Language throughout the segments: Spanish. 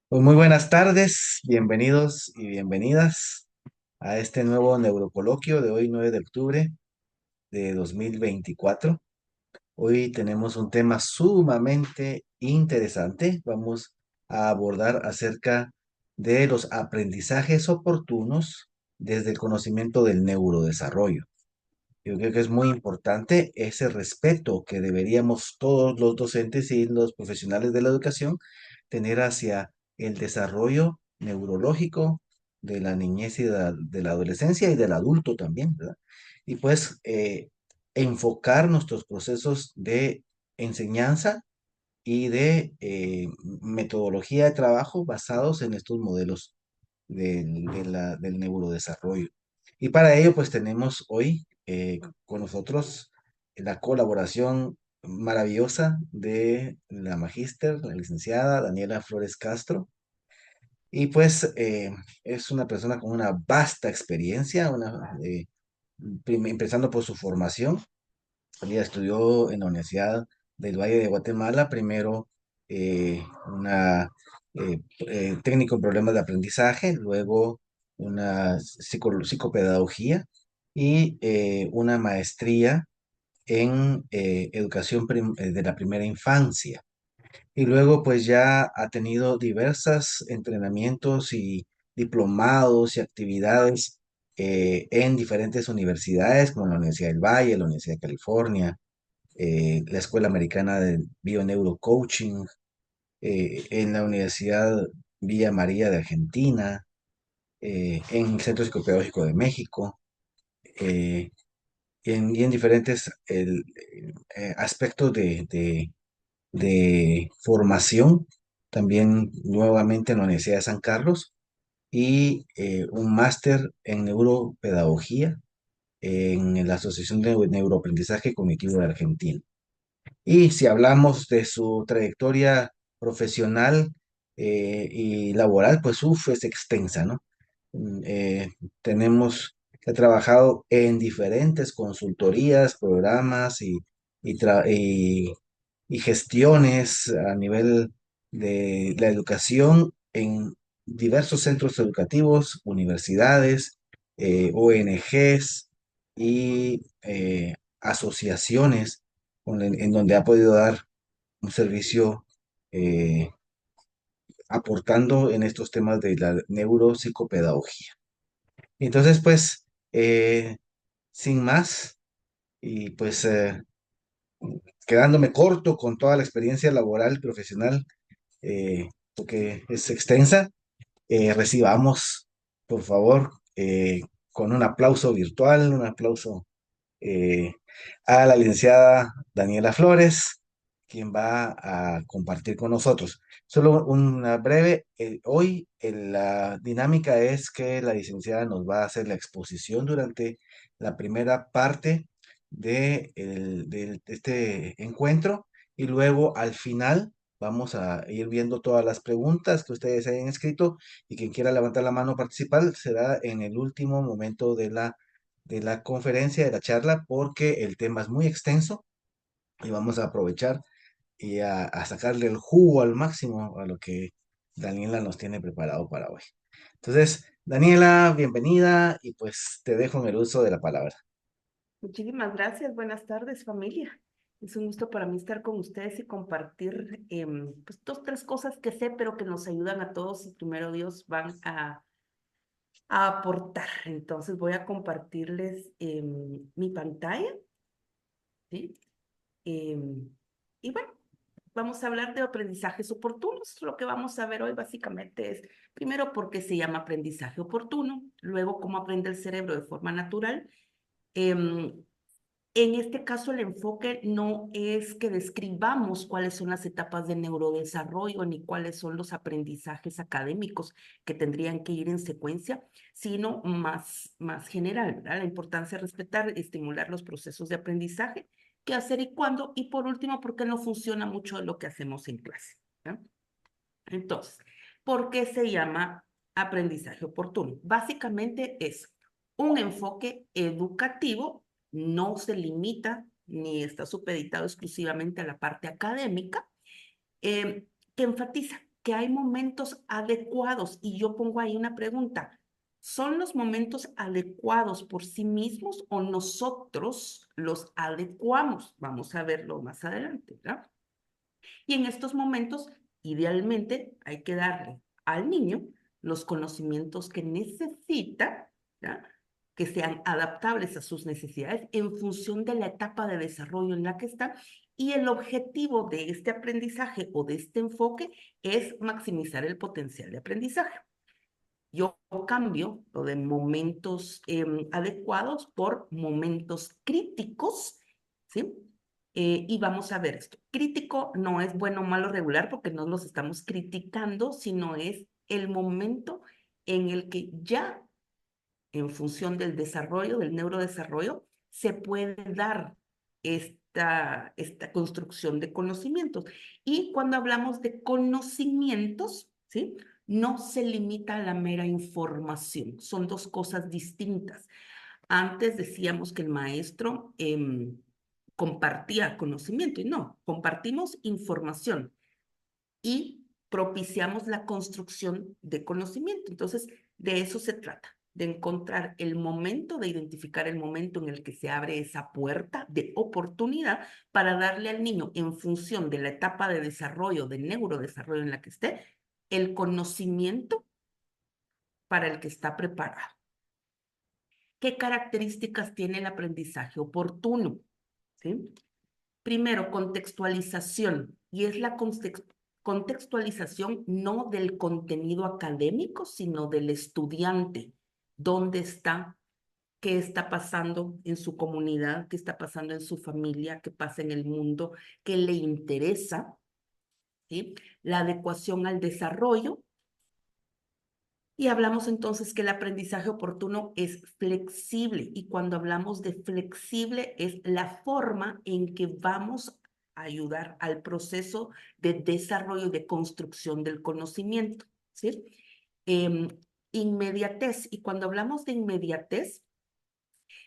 Pues muy buenas tardes, bienvenidos y bienvenidas a este nuevo neurocoloquio de hoy, 9 de octubre de 2024. Hoy tenemos un tema sumamente interesante. Vamos a abordar acerca de los aprendizajes oportunos desde el conocimiento del neurodesarrollo. Yo creo que es muy importante ese respeto que deberíamos todos los docentes y los profesionales de la educación tener hacia el desarrollo neurológico de la niñez y de la adolescencia y del adulto también, ¿verdad? Y pues enfocar nuestros procesos de enseñanza y de metodología de trabajo basados en estos modelos del neurodesarrollo. Y para ello, pues tenemos hoy con nosotros la colaboración maravillosa de la magíster, la licenciada Daniela Flores Castro. Y pues es una persona con una vasta experiencia, empezando por su formación. Ella estudió en la Universidad del Valle de Guatemala, primero una técnico en problemas de aprendizaje, luego una psicopedagogía y una maestría en educación de la primera infancia. Y luego pues ya ha tenido diversos entrenamientos y diplomados y actividades en diferentes universidades, como la Universidad del Valle, la Universidad de California, la Escuela Americana de Bioneurocoaching, en la Universidad Villa María de Argentina, en el Centro Psicopedagógico de México, eh, y en diferentes aspectos de formación, también nuevamente en la Universidad de San Carlos, y un máster en neuropedagogía en la Asociación de Neuroaprendizaje Cognitivo de Argentina. Y si hablamos de su trayectoria profesional y laboral, pues es extensa, ¿no? Mm, eh, he trabajado en diferentes consultorías, programas y gestiones a nivel de la educación en diversos centros educativos, universidades, ONGs y asociaciones en donde ha podido dar un servicio eh, aportando en estos temas de la neuropsicopedagogía. Entonces, pues, sin más, y pues quedándome corto con toda la experiencia laboral y profesional, porque es extensa, recibamos, por favor, con un aplauso virtual, un aplauso eh, a la licenciada Daniela Flores, quien va a compartir con nosotros. Solo una breve, hoy la dinámica es que la licenciada nos va a hacer la exposición durante la primera parte de este encuentro y luego al final vamos a ir viendo todas las preguntas que ustedes hayan escrito y quien quiera levantar la mano participar será en el último momento de la conferencia, de la charla, porque el tema es muy extenso y vamos a aprovechar y a sacarle el jugo al máximo a lo que Daniela nos tiene preparado para hoy. Entonces, Daniela, bienvenida y pues te dejo en el uso de la palabra. Muchísimas gracias. Buenas tardes, familia. Es un gusto para mí estar con ustedes y compartir pues, dos, tres cosas que sé, pero que nos ayudan a todos y primero Dios van a aportar. Entonces voy a compartirles mi pantalla, ¿sí? Em, y bueno, vamos a hablar de aprendizajes oportunos. Lo que vamos a ver hoy básicamente es, primero, por qué se llama aprendizaje oportuno, luego, cómo aprende el cerebro de forma natural. Em, En este caso, el enfoque no es que describamos cuáles son las etapas de neurodesarrollo ni cuáles son los aprendizajes académicos que tendrían que ir en secuencia, sino más general, ¿verdad? La importancia de respetar, estimular los procesos de aprendizaje, qué hacer y cuándo, y por último, por qué no funciona mucho de lo que hacemos en clase, ¿verdad? Entonces, ¿por qué se llama aprendizaje oportuno? Básicamente es un enfoque educativo, no se limita ni está supeditado exclusivamente a la parte académica, que enfatiza que hay momentos adecuados y yo pongo ahí una pregunta. ¿Son los momentos adecuados por sí mismos o nosotros los adecuamos? Vamos a verlo más adelante, ¿verdad? Y en estos momentos, idealmente, hay que darle al niño los conocimientos que necesita, ¿ya? Que sean adaptables a sus necesidades en función de la etapa de desarrollo en la que está. Y el objetivo de este aprendizaje o de este enfoque es maximizar el potencial de aprendizaje. Yo cambio lo de momentos adecuados por momentos críticos, ¿sí? Y vamos a ver esto. Crítico no es bueno, malo, regular, porque no los estamos criticando, sino es el momento en el que ya, en función del desarrollo, del neurodesarrollo, se puede dar esta construcción de conocimientos. Y cuando hablamos de conocimientos, ¿sí? No se limita a la mera información, son dos cosas distintas. Antes decíamos que el maestro compartía conocimiento y no, compartimos información y propiciamos la construcción de conocimiento. Entonces, de eso se trata, de encontrar el momento, de identificar el momento en el que se abre esa puerta de oportunidad para darle al niño, en función de la etapa de desarrollo, de neurodesarrollo en la que esté, el conocimiento para el que está preparado. ¿Qué características tiene el aprendizaje oportuno? ¿Sí? Primero, contextualización, y es la contextualización no del contenido académico, sino del estudiante. ¿Dónde está? ¿Qué está pasando en su comunidad? ¿Qué está pasando en su familia? ¿Qué pasa en el mundo? ¿Qué le interesa? ¿Sí? La adecuación al desarrollo. Y hablamos entonces que el aprendizaje oportuno es flexible y cuando hablamos de flexible es la forma en que vamos a ayudar al proceso de desarrollo y de construcción del conocimiento, ¿sí? Em, Inmediatez, y cuando hablamos de inmediatez,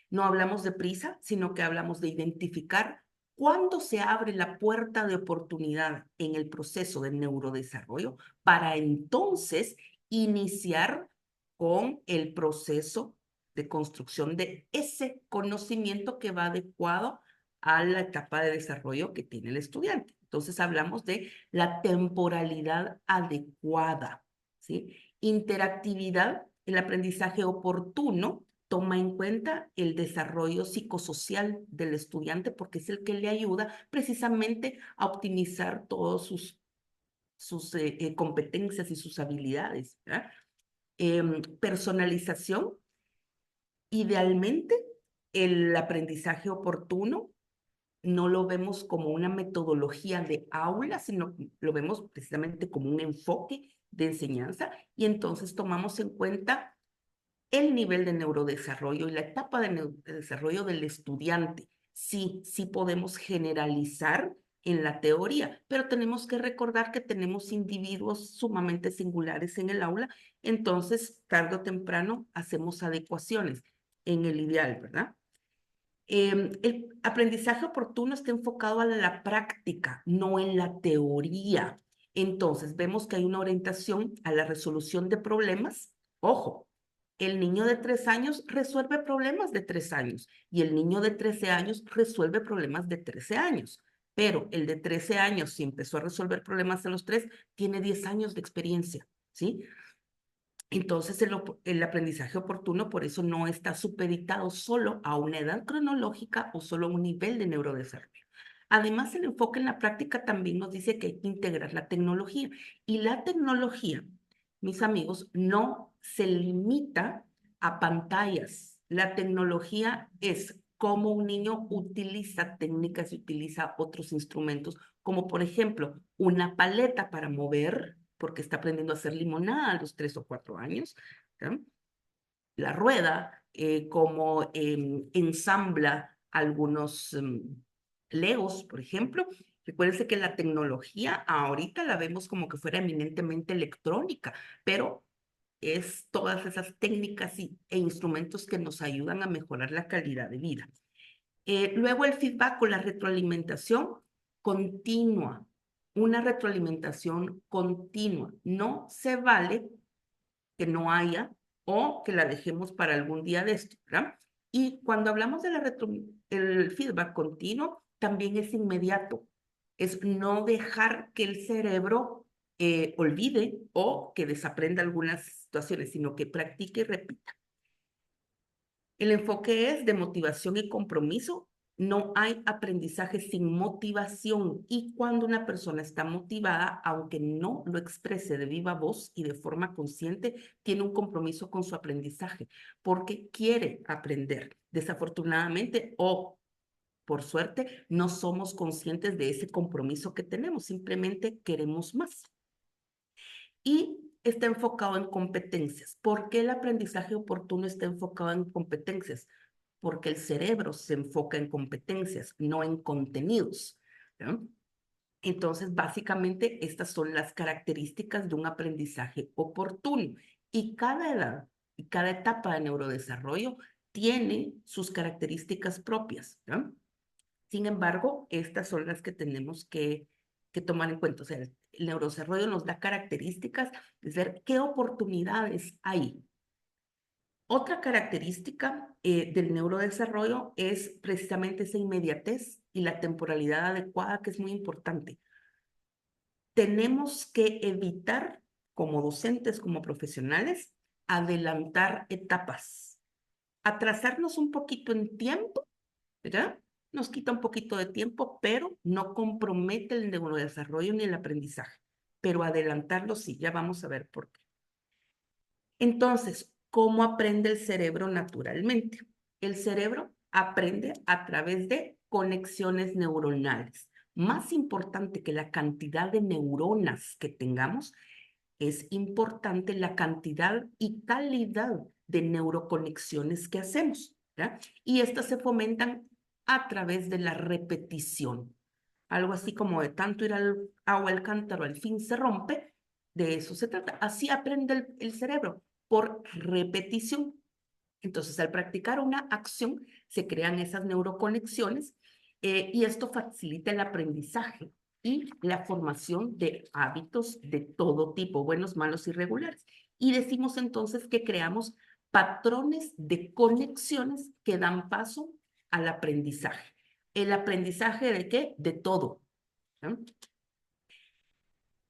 no hablamos de prisa, sino que hablamos de identificar cuándo se abre la puerta de oportunidad en el proceso de neurodesarrollo para entonces iniciar con el proceso de construcción de ese conocimiento que va adecuado a la etapa de desarrollo que tiene el estudiante. Entonces hablamos de la temporalidad adecuada, ¿sí? Interactividad, el aprendizaje oportuno toma en cuenta el desarrollo psicosocial del estudiante porque es el que le ayuda precisamente a optimizar todas sus competencias y sus habilidades, ¿verdad? Personalización, idealmente el aprendizaje oportuno no lo vemos como una metodología de aula, sino lo vemos precisamente como un enfoque de enseñanza y entonces tomamos en cuenta el nivel de neurodesarrollo y la etapa de desarrollo del estudiante. Sí, sí podemos generalizar en la teoría, pero tenemos que recordar que tenemos individuos sumamente singulares en el aula, entonces tarde o temprano hacemos adecuaciones en el ideal, ¿verdad? El aprendizaje oportuno está enfocado a la práctica, no en la teoría. Entonces, vemos que hay una orientación a la resolución de problemas. Ojo, el niño de 3 años resuelve problemas de 3 años y el niño de 13 años resuelve problemas de 13 años. Pero el de 13 años, si empezó a resolver problemas a los 3, tiene 10 años de experiencia, ¿sí? Entonces, el aprendizaje oportuno por eso no está supeditado solo a una edad cronológica o solo a un nivel de neurodesarrollo. Además, el enfoque en la práctica también nos dice que hay que integrar la tecnología. Y la tecnología, mis amigos, no se limita a pantallas. La tecnología es cómo un niño utiliza técnicas y utiliza otros instrumentos, como por ejemplo una paleta para mover porque está aprendiendo a hacer limonada a los 3 o 4 años, ¿sí? La rueda, como ensambla algunos Legos, por ejemplo. Recuérdense que la tecnología ahorita la vemos como que fuera eminentemente electrónica, pero es todas esas técnicas e instrumentos que nos ayudan a mejorar la calidad de vida. Luego el feedback o la retroalimentación continua. una retroalimentación continua. No se vale que no haya o que la dejemos para algún día de esto, ¿verdad? Y cuando hablamos de el feedback continuo, también es inmediato. Es no dejar que el cerebro olvide o que desaprenda algunas situaciones, sino que practique y repita. El enfoque es de motivación y compromiso. No hay aprendizaje sin motivación y cuando una persona está motivada, aunque no lo exprese de viva voz y de forma consciente, tiene un compromiso con su aprendizaje porque quiere aprender. Desafortunadamente o por suerte, no somos conscientes de ese compromiso que tenemos, simplemente queremos más y está enfocado en competencias. ¿Por qué el aprendizaje oportuno está enfocado en competencias? Porque el cerebro se enfoca en competencias, no en contenidos, ¿no? Entonces, básicamente, estas son las características de un aprendizaje oportuno. Y cada edad y cada etapa de neurodesarrollo tiene sus características propias, ¿no? Sin embargo, estas son las que tenemos que tomar en cuenta. O sea, el neurodesarrollo nos da características de ver qué oportunidades hay. Otra característica del neurodesarrollo es precisamente esa inmediatez y la temporalidad adecuada, que es muy importante. Tenemos que evitar, como docentes, como profesionales, adelantar etapas, atrasarnos un poquito en tiempo, ¿verdad? Nos quita un poquito de tiempo, pero no compromete el neurodesarrollo ni el aprendizaje. Pero adelantarlo sí, ya vamos a ver por qué. Entonces, ¿cómo aprende el cerebro naturalmente? El cerebro aprende a través de conexiones neuronales. Más importante que la cantidad de neuronas que tengamos, es importante la cantidad y calidad de neuroconexiones que hacemos, ¿verdad? Y estas se fomentan a través de la repetición. Algo así como de tanto ir al agua al cántaro, al fin se rompe, de eso se trata. Así aprende el cerebro, por repetición. Entonces, al practicar una acción, se crean esas neuroconexiones y esto facilita el aprendizaje y la formación de hábitos de todo tipo, buenos, malos y regulares. Y decimos entonces que creamos patrones de conexiones que dan paso al aprendizaje. ¿El aprendizaje de qué? De todo, ¿no?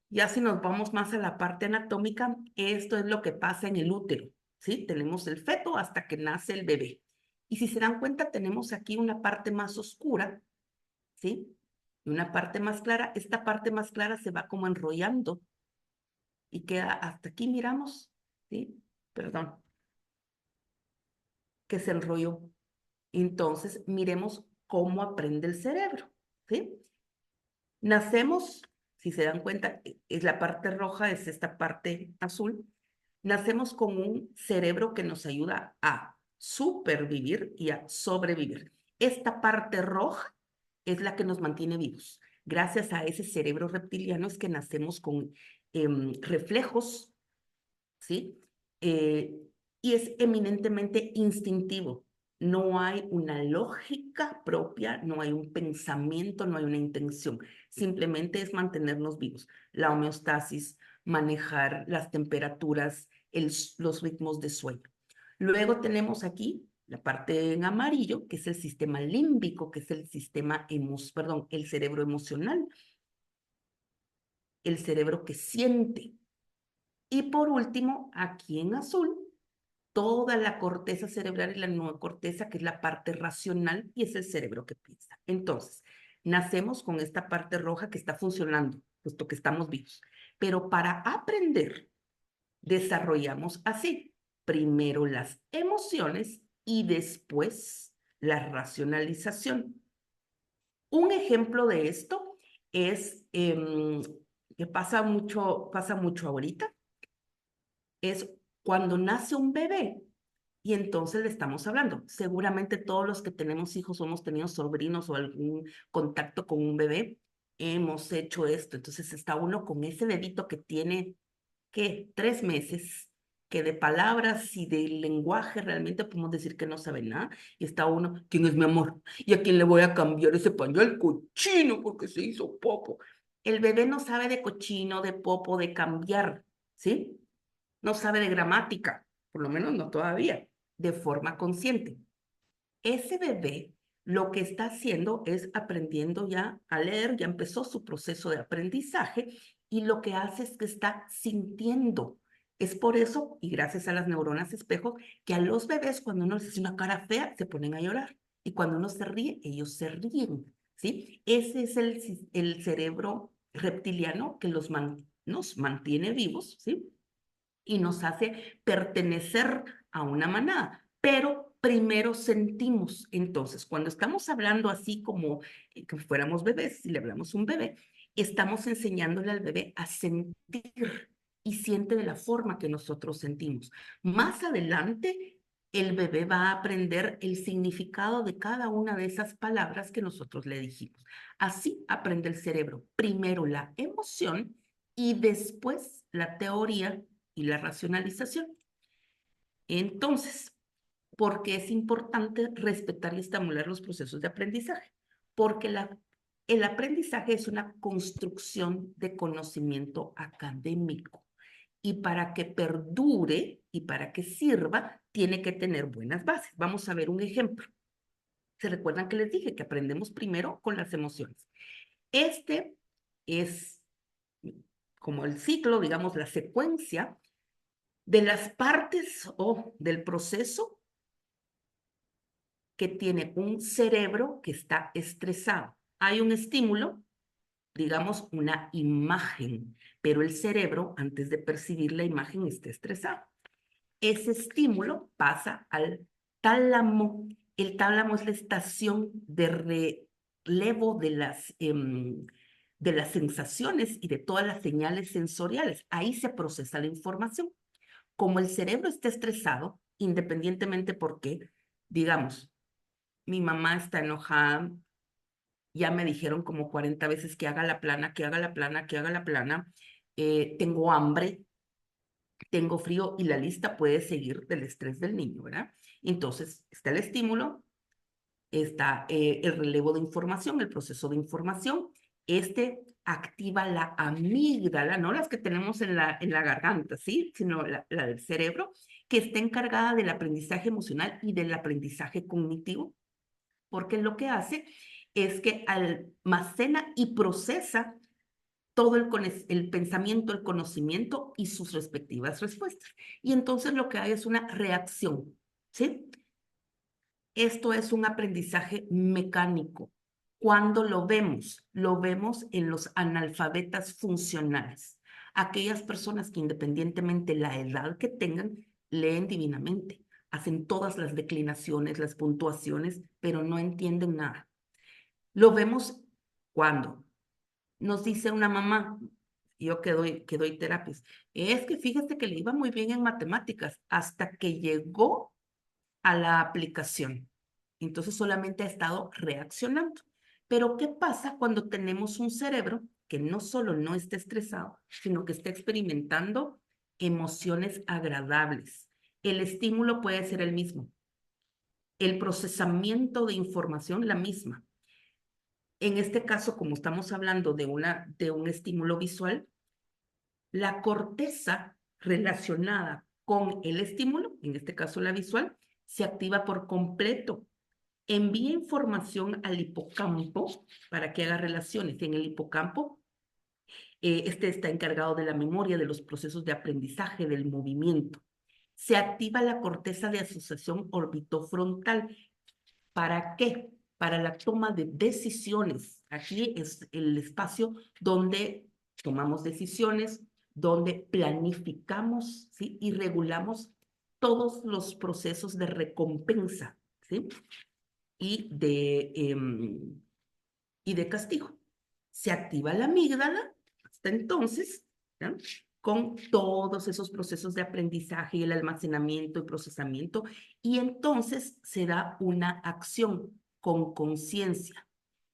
Ya si nos vamos más a la parte anatómica, esto es lo que pasa en el útero, ¿sí? Tenemos el feto hasta que nace el bebé. Y si se dan cuenta, tenemos aquí una parte más oscura, ¿sí? Y una parte más clara. Esta parte más clara se va como enrollando y queda hasta aquí, miramos, ¿sí? Perdón, que se enrolló. Entonces, miremos cómo aprende el cerebro, ¿sí? Nacemos, si se dan cuenta, es la parte roja, es esta parte azul. Nacemos con un cerebro que nos ayuda a supervivir y a sobrevivir. Esta parte roja es la que nos mantiene vivos. Gracias a ese cerebro reptiliano es que nacemos con reflejos, ¿sí? Eh, y es eminentemente instintivo. No hay una lógica propia, no hay un pensamiento, no hay una intención. Simplemente es mantenernos vivos. La homeostasis, manejar las temperaturas, los ritmos de sueño. Luego tenemos aquí la parte en amarillo, que es el sistema límbico, que es el sistema, perdón, el cerebro emocional, el cerebro que siente. Y por último, aquí en azul, toda la corteza cerebral y la neocorteza, que es la parte racional y es el cerebro que piensa. Entonces, nacemos con esta parte roja que está funcionando, puesto que estamos vivos. Pero para aprender, desarrollamos así, primero las emociones y después la racionalización. Un ejemplo de esto es que pasa mucho ahorita, es cuando nace un bebé y entonces le estamos hablando. Seguramente todos los que tenemos hijos o hemos tenido sobrinos o algún contacto con un bebé, hemos hecho esto. Entonces está uno con ese dedito que tiene, ¿qué? 3 meses, que de palabras y de lenguaje realmente podemos decir que no sabe nada. Y está uno, ¿quién es mi amor? ¿Y a quién le voy a cambiar ese pañal cochino porque se hizo poco? El bebé no sabe de cochino, de popo, de cambiar, ¿sí? No sabe de gramática, por lo menos no todavía, de forma consciente. Ese bebé lo que está haciendo es aprendiendo ya a leer, ya empezó su proceso de aprendizaje y lo que hace es que está sintiendo. Es por eso, y gracias a las neuronas espejo, que a los bebés cuando uno les hace una cara fea se ponen a llorar y cuando uno se ríe, ellos se ríen, ¿sí? Ese es el cerebro reptiliano que nos mantiene vivos, ¿sí? Y nos hace pertenecer a una manada. Pero primero sentimos. Entonces, cuando estamos hablando así como que fuéramos bebés, si le hablamos a un bebé, estamos enseñándole al bebé a sentir y siente de la forma que nosotros sentimos. Más adelante, el bebé va a aprender el significado de cada una de esas palabras que nosotros le dijimos. Así aprende el cerebro. Primero la emoción y después la teoría y la racionalización. Entonces, ¿por qué es importante respetar y estimular los procesos de aprendizaje? Porque el aprendizaje es una construcción de conocimiento académico y para que perdure y para que sirva, tiene que tener buenas bases. Vamos a ver un ejemplo. ¿Se recuerdan que les dije que aprendemos primero con las emociones? Este es como el ciclo, digamos, la secuencia de las partes o del proceso que tiene un cerebro que está estresado. Hay un estímulo, digamos una imagen, pero el cerebro, antes de percibir la imagen, está estresado. Ese estímulo pasa al tálamo. El tálamo es la estación de relevo de las sensaciones y de todas las señales sensoriales. Ahí se procesa la información. Como el cerebro está estresado, independientemente por qué, digamos, mi mamá está enojada, ya me dijeron como 40 veces que haga la plana, que haga la plana, que haga la plana, tengo hambre, tengo frío y la lista puede seguir del estrés del niño, ¿verdad? Entonces, está el estímulo, está el relevo de información, el proceso de información. Este activa la amígdala, no las que tenemos en la garganta, ¿sí? Sino la del cerebro, que está encargada del aprendizaje emocional y del aprendizaje cognitivo, porque lo que hace es que almacena y procesa todo el pensamiento, el conocimiento y sus respectivas respuestas. Y entonces lo que hay es una reacción, ¿sí? Esto es un aprendizaje mecánico. Cuando lo vemos en los analfabetas funcionales, aquellas personas que independientemente la edad que tengan, leen divinamente, hacen todas las declinaciones, las puntuaciones, pero no entienden nada. Lo vemos cuando nos dice una mamá, yo que doy terapias, es que fíjate que le iba muy bien en matemáticas hasta que llegó a la aplicación. Entonces solamente ha estado reaccionando. Pero ¿qué pasa cuando tenemos un cerebro que no solo no está estresado, sino que está experimentando emociones agradables? El estímulo puede ser el mismo, el procesamiento de información la misma. En este caso, como estamos hablando de un estímulo visual, la corteza relacionada con el estímulo, en este caso la visual, se activa por completo. Envía información al hipocampo para que haga relaciones. En el hipocampo, este está encargado de la memoria, de los procesos de aprendizaje, del movimiento. Se activa la corteza de asociación orbitofrontal. ¿Para qué? Para la toma de decisiones. Aquí es el espacio donde tomamos decisiones, donde planificamos, ¿sí? Y regulamos todos los procesos de recompensa, ¿sí? Y y de castigo. Se activa la amígdala hasta entonces, ¿no? Con todos esos procesos de aprendizaje y el almacenamiento y procesamiento, y entonces se da una acción con conciencia.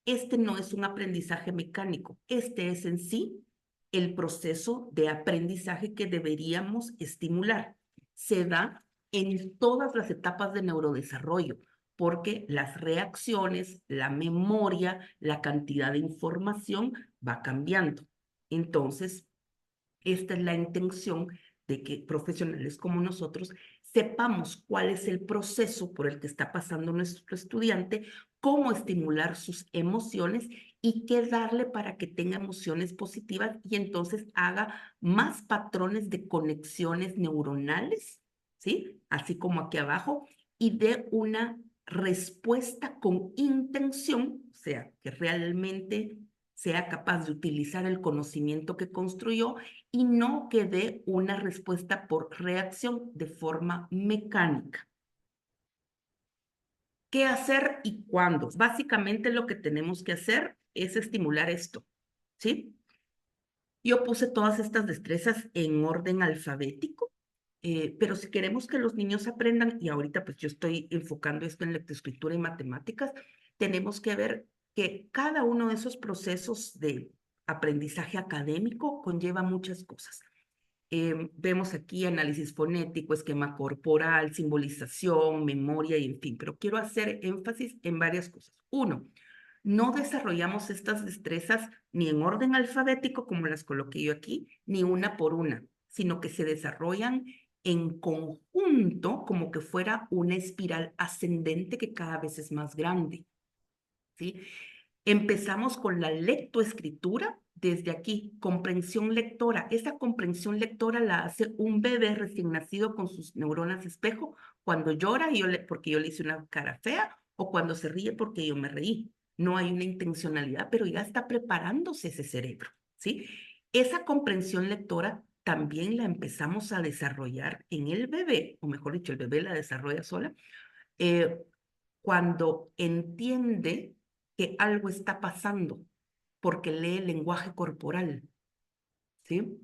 Este no es un aprendizaje mecánico, este es en sí el proceso de aprendizaje que deberíamos estimular. Se da en todas las etapas de neurodesarrollo. porque las reacciones, la memoria, la cantidad de información va cambiando. Entonces, esta es la intención de que profesionales como nosotros sepamos cuál es el proceso por el que está pasando nuestro estudiante, cómo estimular sus emociones y qué darle para que tenga emociones positivas y entonces haga más patrones de conexiones neuronales, ¿sí? Así como aquí abajo, y dé una respuesta con intención, o sea, que realmente sea capaz de utilizar el conocimiento que construyó y no que dé una respuesta por reacción de forma mecánica. ¿Qué hacer y cuándo? Básicamente lo que tenemos que hacer es estimular esto, ¿sí? Yo puse todas estas destrezas en orden alfabético, pero si queremos que los niños aprendan, y ahorita pues yo estoy enfocando esto en lectoescritura y matemáticas, tenemos que ver que cada uno de esos procesos de aprendizaje académico conlleva muchas cosas. Vemos aquí análisis fonético, esquema corporal, simbolización, memoria y en fin, pero quiero hacer énfasis en varias cosas. Uno, no desarrollamos estas destrezas ni en orden alfabético, como las coloqué yo aquí, ni una por una, sino que se desarrollan en conjunto como que fuera una espiral ascendente que cada vez es más grande, ¿sí? Empezamos con la lectoescritura desde aquí, comprensión lectora. Esa comprensión lectora la hace un bebé recién nacido con sus neuronas espejo cuando llora porque yo le hice una cara fea o cuando se ríe porque yo me reí. No hay una intencionalidad, pero ya está preparándose ese cerebro, ¿sí? Esa comprensión lectora también la empezamos a desarrollar en el bebé, o mejor dicho, el bebé la desarrolla sola, eh, cuando entiende que algo está pasando, porque lee el lenguaje corporal, ¿sí?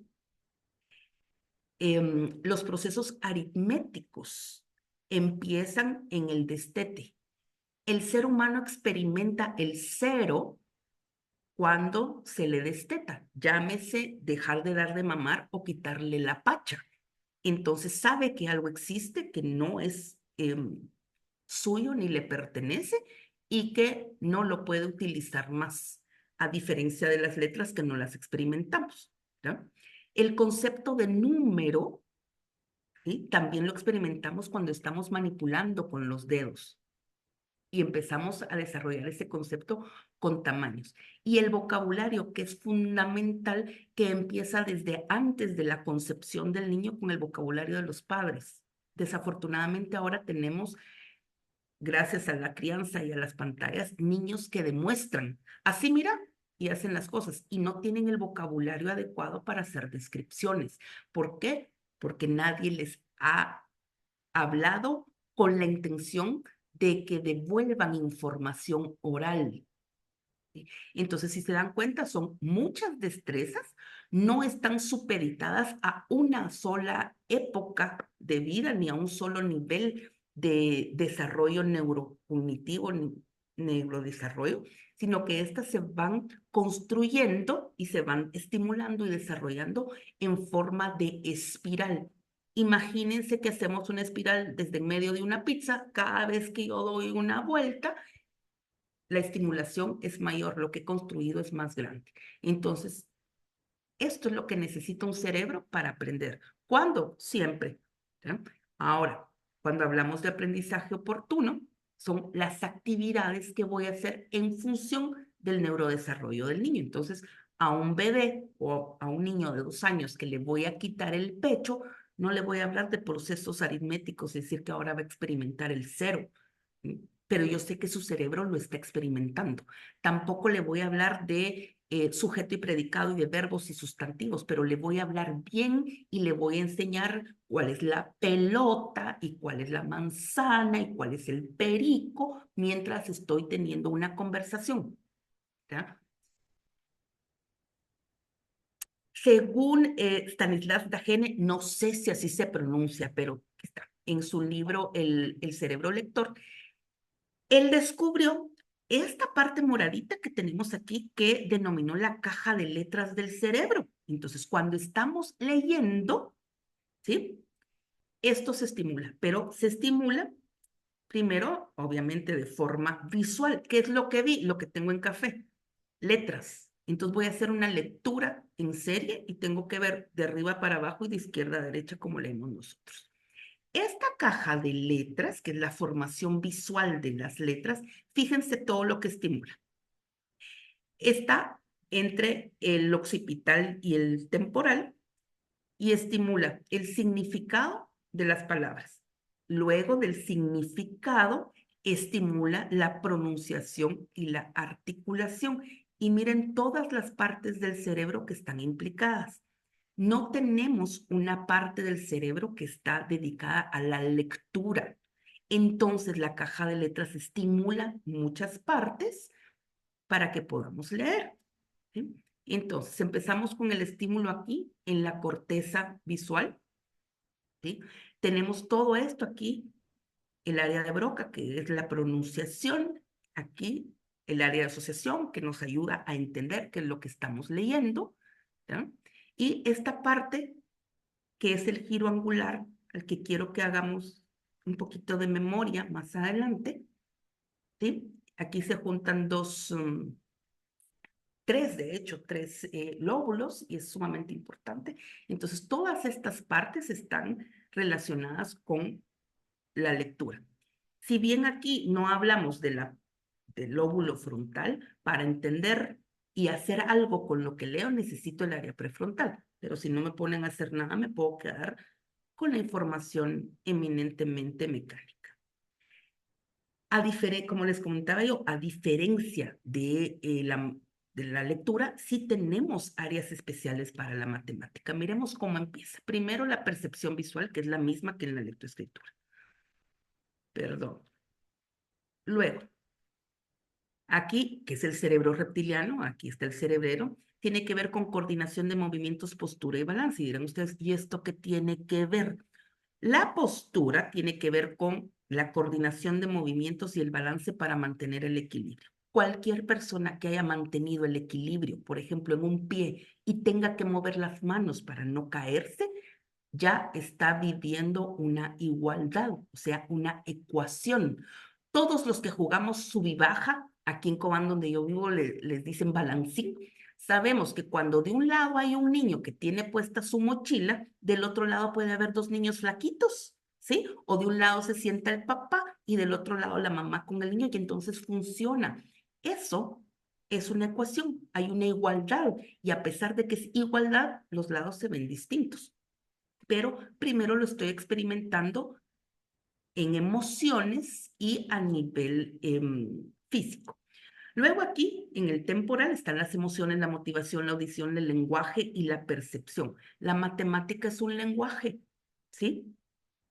Los procesos aritméticos empiezan en el destete. El ser humano experimenta el cero cuando se le desteta, llámese dejar de dar de mamar o quitarle la pacha. Entonces sabe que algo existe que no es suyo ni le pertenece y que no lo puede utilizar más, a diferencia de las letras que no las experimentamos, ¿ya? El concepto de número, ¿sí? También lo experimentamos cuando estamos manipulando con los dedos y empezamos a desarrollar ese concepto con tamaños. Y el vocabulario, que es fundamental, que empieza desde antes de la concepción del niño con el vocabulario de los padres. Desafortunadamente ahora tenemos, gracias a la crianza y a las pantallas, niños que demuestran, así mira, y hacen las cosas, y no tienen el vocabulario adecuado para hacer descripciones. ¿Por qué? Porque nadie les ha hablado con la intención de que devuelvan información oral. ¿Sí? Entonces, si se dan cuenta, son muchas destrezas, no están supeditadas a una sola época de vida ni a un solo nivel de desarrollo neurocognitivo ni neurodesarrollo, sino que estas se van construyendo y se van estimulando y desarrollando en forma de espiral. Imagínense que hacemos una espiral desde en medio de una pizza, cada vez que yo doy una vuelta, la estimulación es mayor, lo que he construido es más grande. Entonces, esto es lo que necesita un cerebro para aprender. ¿Cuándo? Siempre. ¿Ya? Ahora, cuando hablamos de aprendizaje oportuno, son las actividades que voy a hacer en función del neurodesarrollo del niño. Entonces, a un bebé o a un niño de 2 años que le voy a quitar el pecho, no le voy a hablar de procesos aritméticos, es decir, que ahora va a experimentar el cero, pero yo sé que su cerebro lo está experimentando. Tampoco le voy a hablar de sujeto y predicado y de verbos y sustantivos, pero le voy a hablar bien y le voy a enseñar cuál es la pelota y cuál es la manzana y cuál es el perico mientras estoy teniendo una conversación, ¿ya? Según Stanislas Dehaene, no sé si así se pronuncia, pero está en su libro El cerebro lector, él descubrió esta parte moradita que tenemos aquí que denominó la caja de letras del cerebro. Entonces, cuando estamos leyendo, ¿sí? Esto se estimula, pero se estimula Primero, obviamente, de forma visual. ¿Qué es lo que vi? Lo que tengo en café. Letras. Entonces voy a hacer una lectura en serie y tengo que ver de arriba para abajo y de izquierda a derecha como leemos nosotros. Esta caja de letras, que es la formación visual de las letras, fíjense todo lo que estimula. Está entre el occipital y el temporal y estimula el significado de las palabras. Luego del significado, estimula la pronunciación y la articulación. Y miren todas las partes del cerebro que están implicadas. No tenemos una parte del cerebro que está dedicada a la lectura. Entonces, la caja de letras estimula muchas partes para que podamos leer. ¿Sí? Entonces, empezamos con el estímulo aquí en la corteza visual. ¿Sí? Tenemos todo esto aquí, el área de Broca, que es la pronunciación, aquí el área de asociación, que nos ayuda a entender qué es lo que estamos leyendo. ¿Sí? Y esta parte, que es el giro angular, al que quiero que hagamos un poquito de memoria más adelante. ¿Sí? Aquí se juntan tres, de hecho, tres lóbulos y es sumamente importante. Entonces, todas estas partes están relacionadas con la lectura. Si bien aquí no hablamos del lóbulo frontal, para entender y hacer algo con lo que leo necesito el área prefrontal, pero si no me ponen a hacer nada, me puedo quedar con la información eminentemente mecánica. Como les comentaba yo, a diferencia de la lectura, sí tenemos áreas especiales para la matemática. Miremos cómo empieza. Primero, la percepción visual, que es la misma que en la lectoescritura. Perdón. Luego, aquí, que es el cerebro reptiliano, aquí está el cerebrero, tiene que ver con coordinación de movimientos, postura y balance. Y dirán ustedes, ¿y esto qué tiene que ver? La postura tiene que ver con la coordinación de movimientos y el balance para mantener el equilibrio. Cualquier persona que haya mantenido el equilibrio, por ejemplo, en un pie y tenga que mover las manos para no caerse, ya está viviendo una igualdad, o sea, una ecuación. Todos los que jugamos sub y baja, aquí en Cobán donde yo vivo les dicen balancín, sabemos que cuando de un lado hay un niño que tiene puesta su mochila, del otro lado puede haber dos niños flaquitos, ¿sí? O de un lado se sienta el papá y del otro lado la mamá con el niño y entonces funciona. Eso es una ecuación, hay una igualdad y a pesar de que es igualdad, los lados se ven distintos. Pero primero lo estoy experimentando en emociones y a nivel físico. Luego aquí, en el temporal, están las emociones, la motivación, la audición, el lenguaje y la percepción. La matemática es un lenguaje, ¿sí?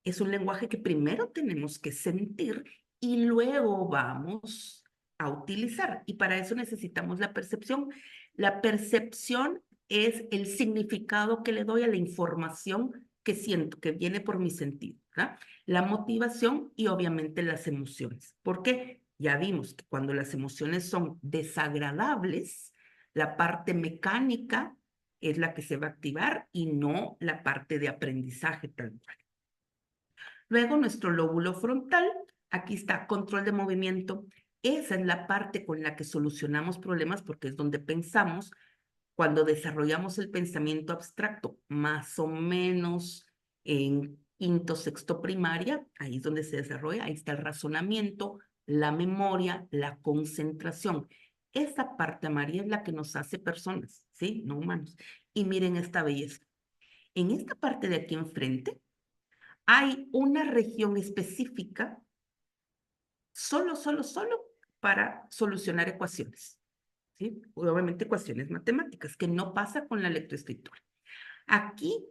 Es un lenguaje que primero tenemos que sentir y luego vamos a utilizar. Y para eso necesitamos la percepción. La percepción es el significado que le doy a la información que siento, que viene por mi sentido, ¿verdad? La motivación y obviamente las emociones. ¿Por qué? Ya vimos que cuando las emociones son desagradables, la parte mecánica es la que se va a activar y no la parte de aprendizaje tal cual. Luego nuestro lóbulo frontal, aquí está control de movimiento. Esa es la parte con la que solucionamos problemas porque es donde pensamos cuando desarrollamos el pensamiento abstracto, más o menos en quinto, sexto primaria, ahí es donde se desarrolla, ahí está el razonamiento, la memoria, la concentración. Esa parte, María, es la que nos hace personas, ¿sí? No humanos. Y miren esta belleza. En esta parte de aquí enfrente, hay una región específica solo para solucionar ecuaciones, ¿sí? Obviamente ecuaciones matemáticas, que no pasa con la lectoescritura. Aquí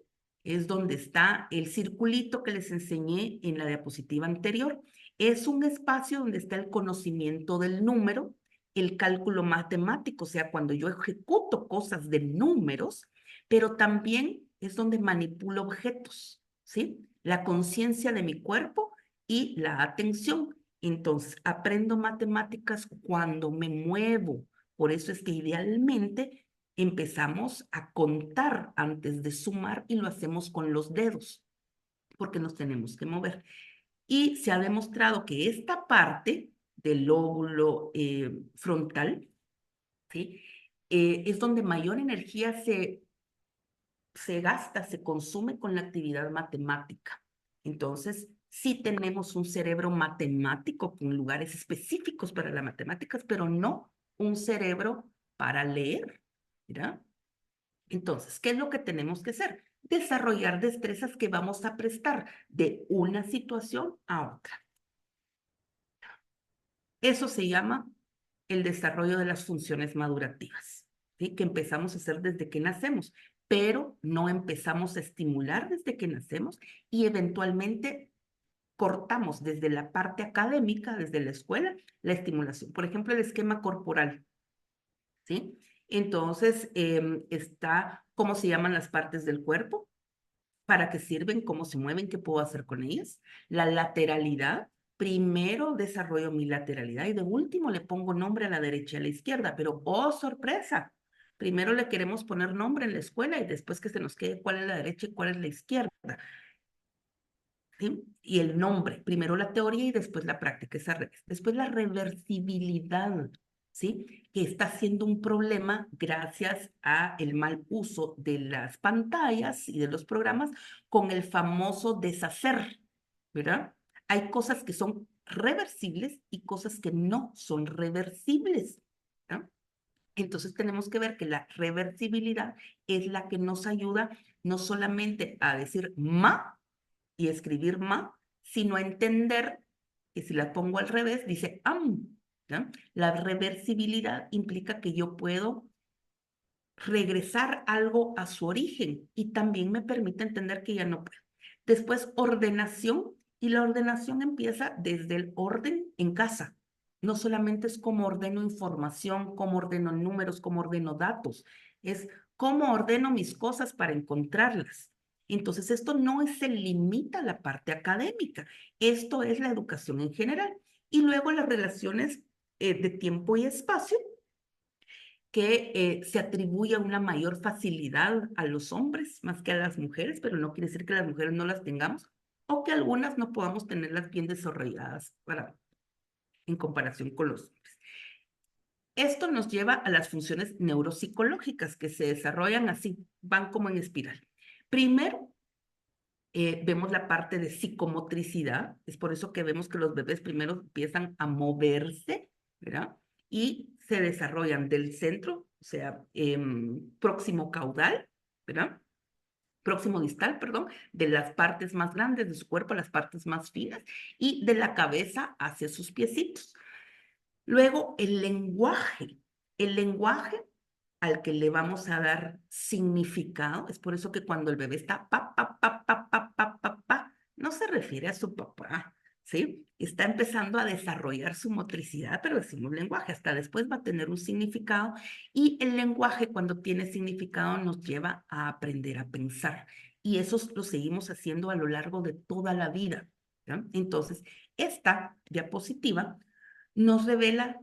es donde está el circulito que les enseñé en la diapositiva anterior. Es un espacio donde está el conocimiento del número, el cálculo matemático, o sea, cuando yo ejecuto cosas de números, pero también es donde manipulo objetos, ¿sí? La conciencia de mi cuerpo y la atención. Entonces, aprendo matemáticas cuando me muevo. Por eso es que idealmente empezamos a contar antes de sumar y lo hacemos con los dedos, porque nos tenemos que mover. Y se ha demostrado que esta parte del lóbulo frontal, ¿sí? Es donde mayor energía se gasta, se consume con la actividad matemática. Entonces, sí tenemos un cerebro matemático con lugares específicos para las matemáticas, pero no un cerebro para leer, ¿verdad? Entonces, ¿qué es lo que tenemos que hacer? Desarrollar destrezas que vamos a prestar de una situación a otra. Eso se llama el desarrollo de las funciones madurativas, ¿sí? Que empezamos a hacer desde que nacemos, pero no empezamos a estimular desde que nacemos y eventualmente cortamos desde la parte académica, desde la escuela, la estimulación. Por ejemplo, el esquema corporal, ¿sí? Entonces, está cómo se llaman las partes del cuerpo, para qué sirven, cómo se mueven, qué puedo hacer con ellas. La lateralidad, primero desarrollo mi lateralidad y de último le pongo nombre a la derecha y a la izquierda, pero oh sorpresa, primero le queremos poner nombre en la escuela y después que se nos quede cuál es la derecha y cuál es la izquierda. ¿Sí? Y el nombre, primero la teoría y después la práctica, es al revés. Después la reversibilidad, ¿sí? Que está siendo un problema gracias a el mal uso de las pantallas y de los programas con el famoso deshacer, ¿verdad? Hay cosas que son reversibles y cosas que no son reversibles, ¿verdad? Entonces tenemos que ver que la reversibilidad es la que nos ayuda no solamente a decir ma, y escribir ma, sino a entender que si la pongo al revés, dice am. ¿No? La reversibilidad implica que yo puedo regresar algo a su origen y también me permite entender que ya no puedo. Después, ordenación, y la ordenación empieza desde el orden en casa. No solamente es cómo ordeno información, cómo ordeno números, cómo ordeno datos, es cómo ordeno mis cosas para encontrarlas. Entonces, esto no se limita a la parte académica, esto es la educación en general. Y luego las relaciones de tiempo y espacio que se atribuye una mayor facilidad a los hombres más que a las mujeres, pero no quiere decir que las mujeres no las tengamos o que algunas no podamos tenerlas bien desarrolladas en comparación con los hombres. Esto nos lleva a las funciones neuropsicológicas que se desarrollan así, van como en espiral. Primero, vemos la parte de psicomotricidad, es por eso que vemos que los bebés primero empiezan a moverse, ¿verdad? Y se desarrollan del centro, o sea, próximo caudal, ¿verdad? Próximo distal, perdón, de las partes más grandes de su cuerpo a las partes más finas y de la cabeza hacia sus piecitos. Luego, el lenguaje. El lenguaje al que le vamos a dar significado, es por eso que cuando el bebé está no se refiere a su papá, ¿sí? Está empezando a desarrollar su motricidad, pero decimos lenguaje, hasta después va a tener un significado y el lenguaje cuando tiene significado nos lleva a aprender a pensar y eso lo seguimos haciendo a lo largo de toda la vida, ¿ya? Entonces, esta diapositiva nos revela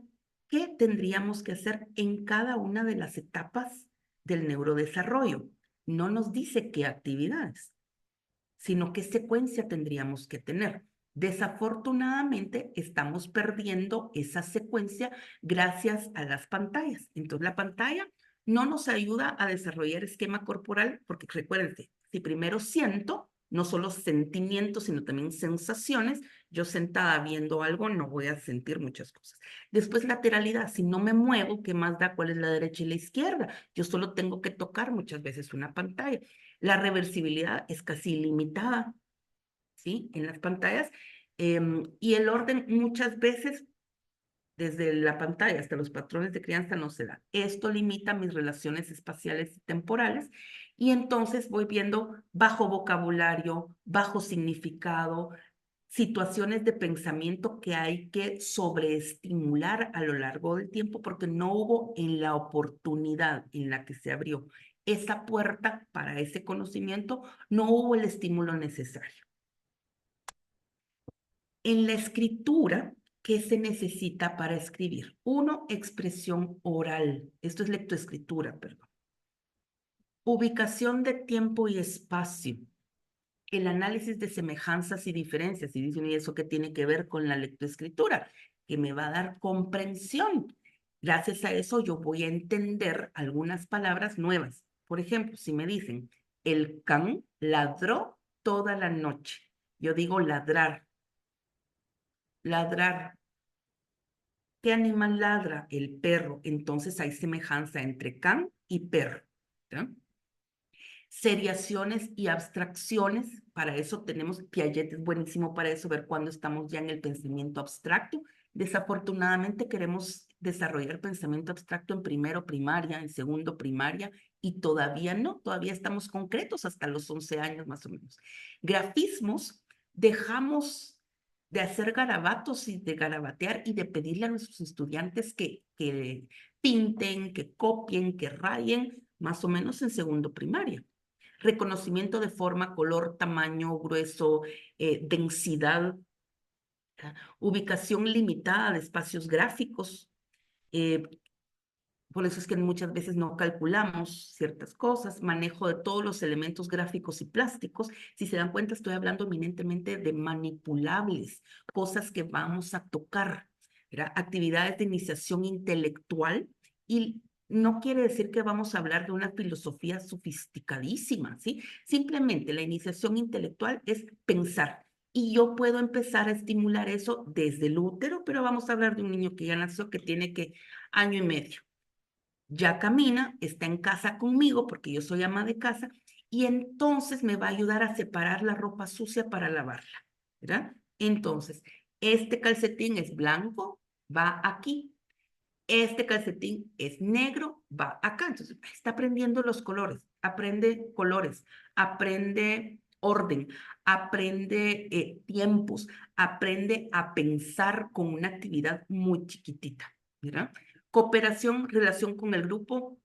qué tendríamos que hacer en cada una de las etapas del neurodesarrollo. No nos dice qué actividades, sino qué secuencia tendríamos que tener. Desafortunadamente, estamos perdiendo esa secuencia gracias a las pantallas. Entonces, la pantalla no nos ayuda a desarrollar esquema corporal, porque recuérdense, si primero siento, no solo sentimientos, sino también sensaciones, yo sentada viendo algo no voy a sentir muchas cosas. Después, lateralidad, si no me muevo, ¿qué más da cuál es la derecha y la izquierda? Yo solo tengo que tocar muchas veces una pantalla. La reversibilidad es casi ilimitada, ¿sí? En las pantallas. Y el orden muchas veces desde la pantalla hasta los patrones de crianza no se da. Esto limita mis relaciones espaciales y temporales y entonces voy viendo bajo vocabulario, bajo significado, situaciones de pensamiento que hay que sobreestimular a lo largo del tiempo porque no hubo en la oportunidad en la que se abrió esa puerta para ese conocimiento, no hubo el estímulo necesario. En la escritura, ¿qué se necesita para escribir? Uno, expresión oral. Esto es lectoescritura, perdón. Ubicación de tiempo y espacio. el análisis de semejanzas y diferencias. Y dicen, ¿y eso qué tiene que ver con la lectoescritura? Que me va a dar comprensión. Gracias a eso yo voy a entender algunas palabras nuevas. Por ejemplo, si me dicen, el can ladró toda la noche. Yo digo ladrar, ladrar. ¿Qué animal ladra? El perro. Entonces hay semejanza entre can y perro. ¿Ya? Seriaciones y abstracciones, para eso tenemos, Piaget es buenísimo para eso, ver cuándo estamos ya en el pensamiento abstracto. Desafortunadamente queremos desarrollar pensamiento abstracto en primero primaria, en segundo primaria, y todavía no, todavía estamos concretos hasta los 11 años más o menos. Grafismos, dejamos de hacer garabatos y de garabatear y de pedirle a nuestros estudiantes que pinten, que copien, que rayen, más o menos en segundo primaria. Reconocimiento de forma, color, tamaño, grueso, densidad, ubicación limitada de espacios gráficos. eh, por eso es que muchas veces no calculamos ciertas cosas, manejo de todos los elementos gráficos y plásticos. Si se dan cuenta, estoy hablando eminentemente de manipulables, cosas que vamos a tocar, ¿verdad? Actividades de iniciación intelectual, y no quiere decir que vamos a hablar de una filosofía sofisticadísima, ¿sí? Simplemente la iniciación intelectual es pensar. Y yo puedo empezar a estimular eso desde el útero, pero vamos a hablar de un niño que ya nació, que tiene que año y medio, ya camina, está en casa conmigo porque yo soy ama de casa, y entonces me va a ayudar a separar la ropa sucia para lavarla, ¿verdad? Entonces, este calcetín es blanco, va aquí. Este calcetín es negro, va acá. Entonces, está aprendiendo los colores, aprende colores, aprende orden, aprende tiempos, aprende a pensar con una actividad muy chiquitita, ¿verdad? Cooperación, relación con el grupo,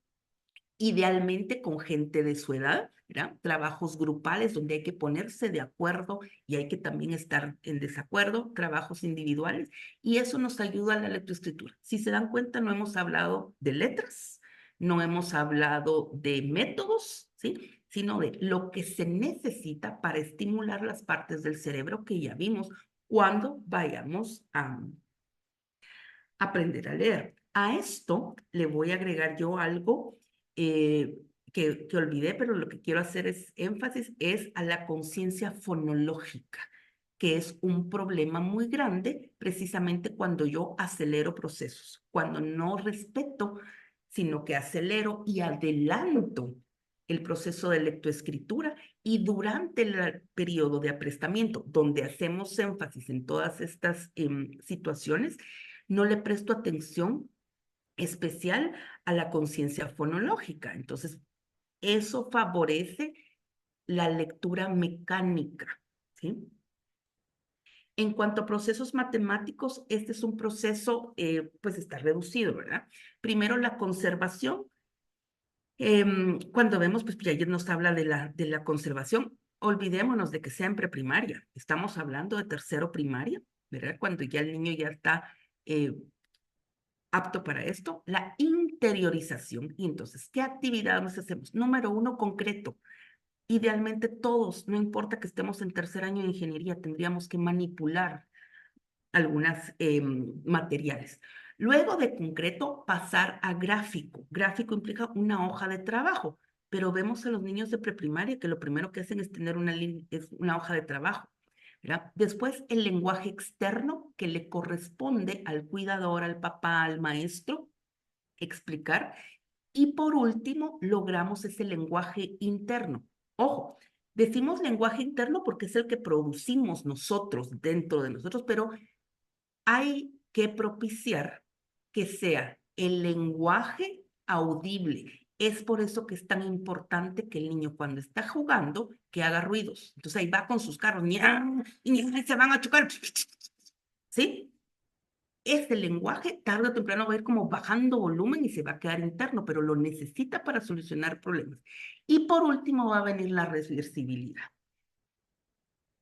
idealmente con gente de su edad, ¿verdad? Trabajos grupales donde hay que ponerse de acuerdo y hay que también estar en desacuerdo, trabajos individuales, y eso nos ayuda a la lectoescritura. Si se dan cuenta, no hemos hablado de letras, no hemos hablado de métodos, ¿sí? Sino de lo que se necesita para estimular las partes del cerebro que ya vimos cuando vayamos a aprender a leer. A esto le voy a agregar yo algo eh, que olvidé, pero lo que quiero hacer es énfasis es a la conciencia fonológica, que es un problema muy grande precisamente cuando yo acelero procesos, cuando no respeto, sino que acelero y adelanto el proceso de lectoescritura, y durante el periodo de aprestamiento, donde hacemos énfasis en todas estas situaciones, no le presto atención especial a la conciencia fonológica. Entonces, eso favorece la lectura mecánica, ¿sí? En cuanto a procesos matemáticos, este es un proceso, pues está reducido, ¿verdad? Primero, la conservación. Cuando vemos, pues Piaget nos habla de la conservación. Olvidémonos de que sea en preprimaria. Estamos hablando de tercero primaria, ¿verdad? Cuando ya el niño ya está eh, apto para esto, la interiorización. Y entonces, ¿qué actividad nos hacemos? Número uno, concreto. Idealmente todos, no importa que estemos en tercer año de ingeniería, tendríamos que manipular algunas materiales. Luego de concreto, pasar a gráfico. Gráfico implica una hoja de trabajo, pero vemos a los niños de preprimaria que lo primero que hacen es tener es una hoja de trabajo, ¿verdad? Después, el lenguaje externo que le corresponde al cuidador, al papá, al maestro, explicar. Y por último, logramos ese lenguaje interno. Ojo, decimos lenguaje interno porque es el que producimos nosotros dentro de nosotros, pero hay que propiciar que sea el lenguaje audible. Es por eso que es tan importante que el niño cuando está jugando, que haga ruidos. Entonces ahí va con sus carros, ¡nia! Y se van a chocar. ¿Sí? Ese lenguaje tarde o temprano va a ir como bajando volumen y se va a quedar interno, pero lo necesita para solucionar problemas. Y por último va a venir la reversibilidad.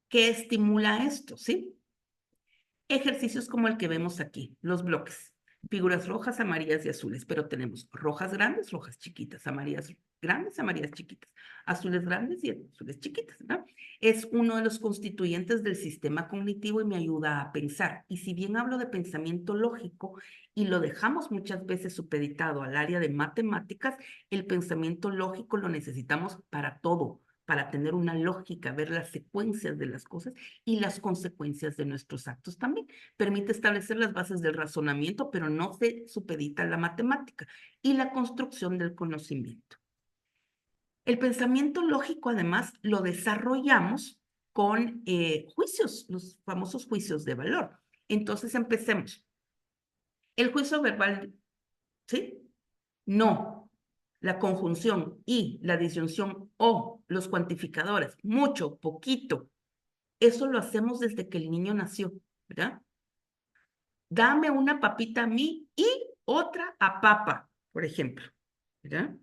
¿Qué estimula esto? ¿Sí? Ejercicios como el que vemos aquí, los bloques. figuras rojas, amarillas y azules, pero tenemos rojas grandes, rojas chiquitas, amarillas grandes, amarillas chiquitas, azules grandes y azules chiquitas, ¿no? Es uno de los constituyentes del sistema cognitivo y me ayuda a pensar. Y si bien hablo de pensamiento lógico y lo dejamos muchas veces supeditado al área de matemáticas, el pensamiento lógico lo necesitamos para todo, para tener una lógica, ver las secuencias de las cosas y las consecuencias de nuestros actos también. Permite establecer las bases del razonamiento, pero no se supedita a la matemática y la construcción del conocimiento. El pensamiento lógico, además, lo desarrollamos con juicios, los famosos juicios de valor. Entonces, empecemos. El juicio verbal, ¿sí? No. La conjunción y la disyunción o los cuantificadores, mucho, poquito, eso lo hacemos desde que el niño nació, ¿verdad? Dame una papita a mí y otra a papa, por ejemplo, ¿verdad?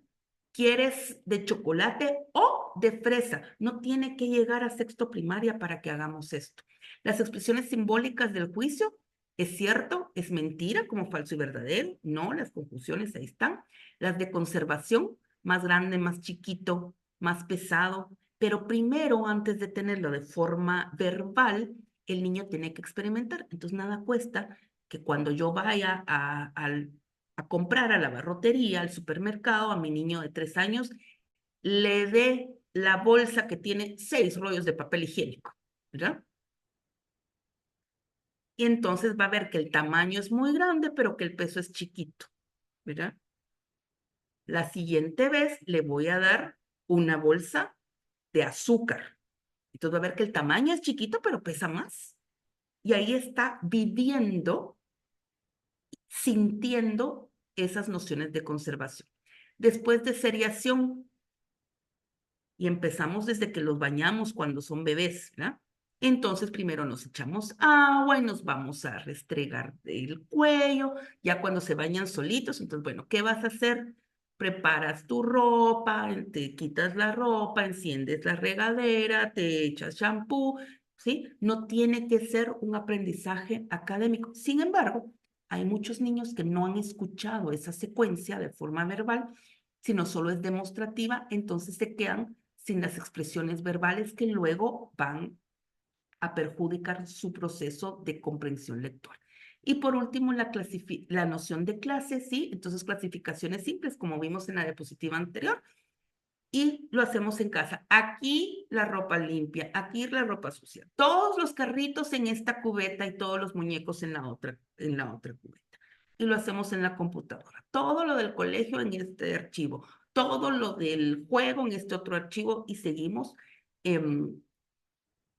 ¿Quieres de chocolate o de fresa? No tiene que llegar a sexto primaria para que hagamos esto. Las expresiones simbólicas del juicio, ¿es cierto? ¿Es mentira como falso y verdadero? No, las confusiones ahí están. Las de conservación, más grande, más chiquito, más pesado. Pero primero, antes de tenerlo de forma verbal, el niño tiene que experimentar. Entonces, nada cuesta que cuando yo vaya a comprar a la barrotería, al supermercado, a mi niño de 3 años, le dé la bolsa que tiene 6 rollos de papel higiénico, ¿verdad? Y entonces va a ver que el tamaño es muy grande, pero que el peso es chiquito, ¿verdad? La siguiente vez le voy a dar una bolsa de azúcar. Entonces va a ver que el tamaño es chiquito, pero pesa más. Y ahí está viviendo, sintiendo esas nociones de conservación. Después de seriación, y empezamos desde que los bañamos cuando son bebés, ¿verdad? Entonces primero nos echamos agua y nos vamos a restregar el cuello, ya cuando se bañan solitos, entonces, bueno, ¿qué vas a hacer? Preparas tu ropa, te quitas la ropa, enciendes la regadera, te echas champú, ¿sí? No tiene que ser un aprendizaje académico. Sin embargo, hay muchos niños que no han escuchado esa secuencia de forma verbal, sino solo es demostrativa, entonces se quedan sin las expresiones verbales que luego van a perjudicar su proceso de comprensión lectora. Y por último, la noción de clase, sí, entonces clasificaciones simples, como vimos en la diapositiva anterior, y lo hacemos en casa. Aquí la ropa limpia, aquí la ropa sucia. Todos los carritos en esta cubeta y todos los muñecos en la otra cubeta. Y lo hacemos en la computadora. Todo lo del colegio en este archivo, todo lo del juego en este otro archivo y seguimos eh,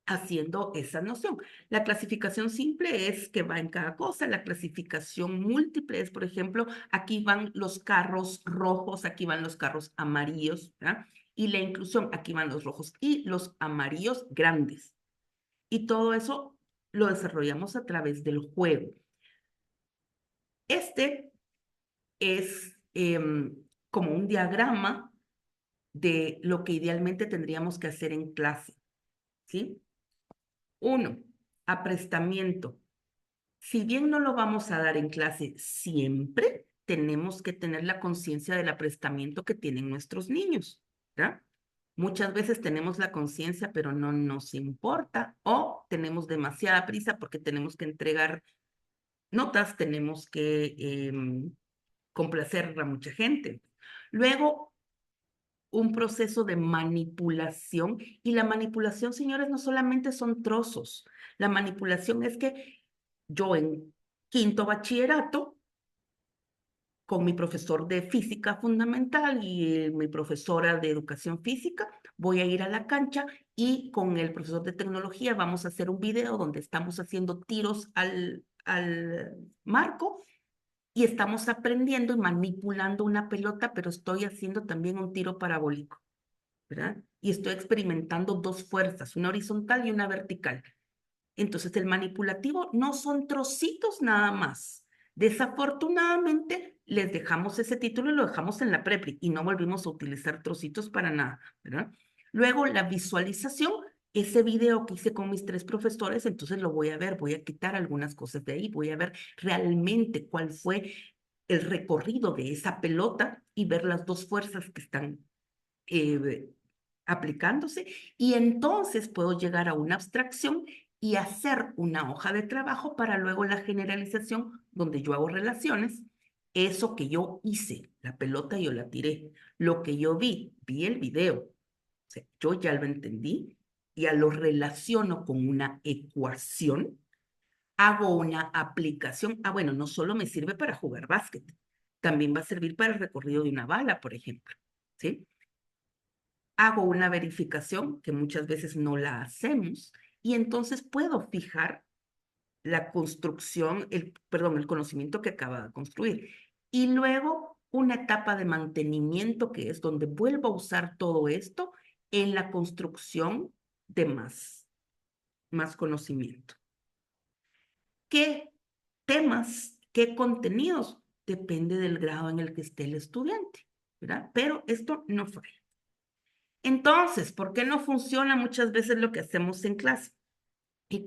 haciendo esa noción. La clasificación simple es que va en cada cosa. La clasificación múltiple es, por ejemplo, aquí van los carros rojos, aquí van los carros amarillos, ¿verdad? Y la inclusión, aquí van los rojos y los amarillos grandes. Y todo eso lo desarrollamos a través del juego. Este es como un diagrama de lo que idealmente tendríamos que hacer en clase, ¿sí? Uno, aprestamiento. Si bien no lo vamos a dar en clase siempre, tenemos que tener la conciencia del aprestamiento que tienen nuestros niños, ¿verdad? Muchas veces tenemos la conciencia, pero no nos importa o tenemos demasiada prisa porque tenemos que entregar notas, tenemos que complacer a mucha gente. Luego, un proceso de manipulación y la manipulación, señores, no solamente son trozos. La manipulación es que yo en quinto bachillerato, con mi profesor de física fundamental y mi profesora de educación física, voy a ir a la cancha y con el profesor de tecnología vamos a hacer un video donde estamos haciendo tiros al marco y estamos aprendiendo y manipulando una pelota, pero estoy haciendo también un tiro parabólico, ¿verdad? Y estoy experimentando dos fuerzas, una horizontal y una vertical. Entonces, el manipulativo no son trocitos nada más. Desafortunadamente, les dejamos ese título y lo dejamos en la prepri y no volvimos a utilizar trocitos para nada, ¿verdad? Luego, la visualización, ese video que hice con mis tres profesores, entonces lo voy a ver, voy a quitar algunas cosas de ahí, voy a ver realmente cuál fue el recorrido de esa pelota y ver las dos fuerzas que están eh, aplicándose, y entonces puedo llegar a una abstracción y hacer una hoja de trabajo para luego la generalización, donde yo hago relaciones. Eso que yo hice, la pelota yo la tiré, lo que yo vi el video, o sea, yo ya lo entendí, ya lo relaciono con una ecuación, hago una aplicación. Ah, bueno, no solo me sirve para jugar básquet, también va a servir para el recorrido de una bala, por ejemplo, ¿sí? Hago una verificación que muchas veces no la hacemos, y entonces puedo fijar la construcción, perdón, el conocimiento que acaba de construir. Y luego una etapa de mantenimiento, que es donde vuelvo a usar todo esto en la construcción de más conocimiento. ¿Qué temas, qué contenidos? Depende del grado en el que esté el estudiante, ¿verdad? Pero esto no falla. Entonces, ¿por qué no funciona muchas veces lo que hacemos en clase? Y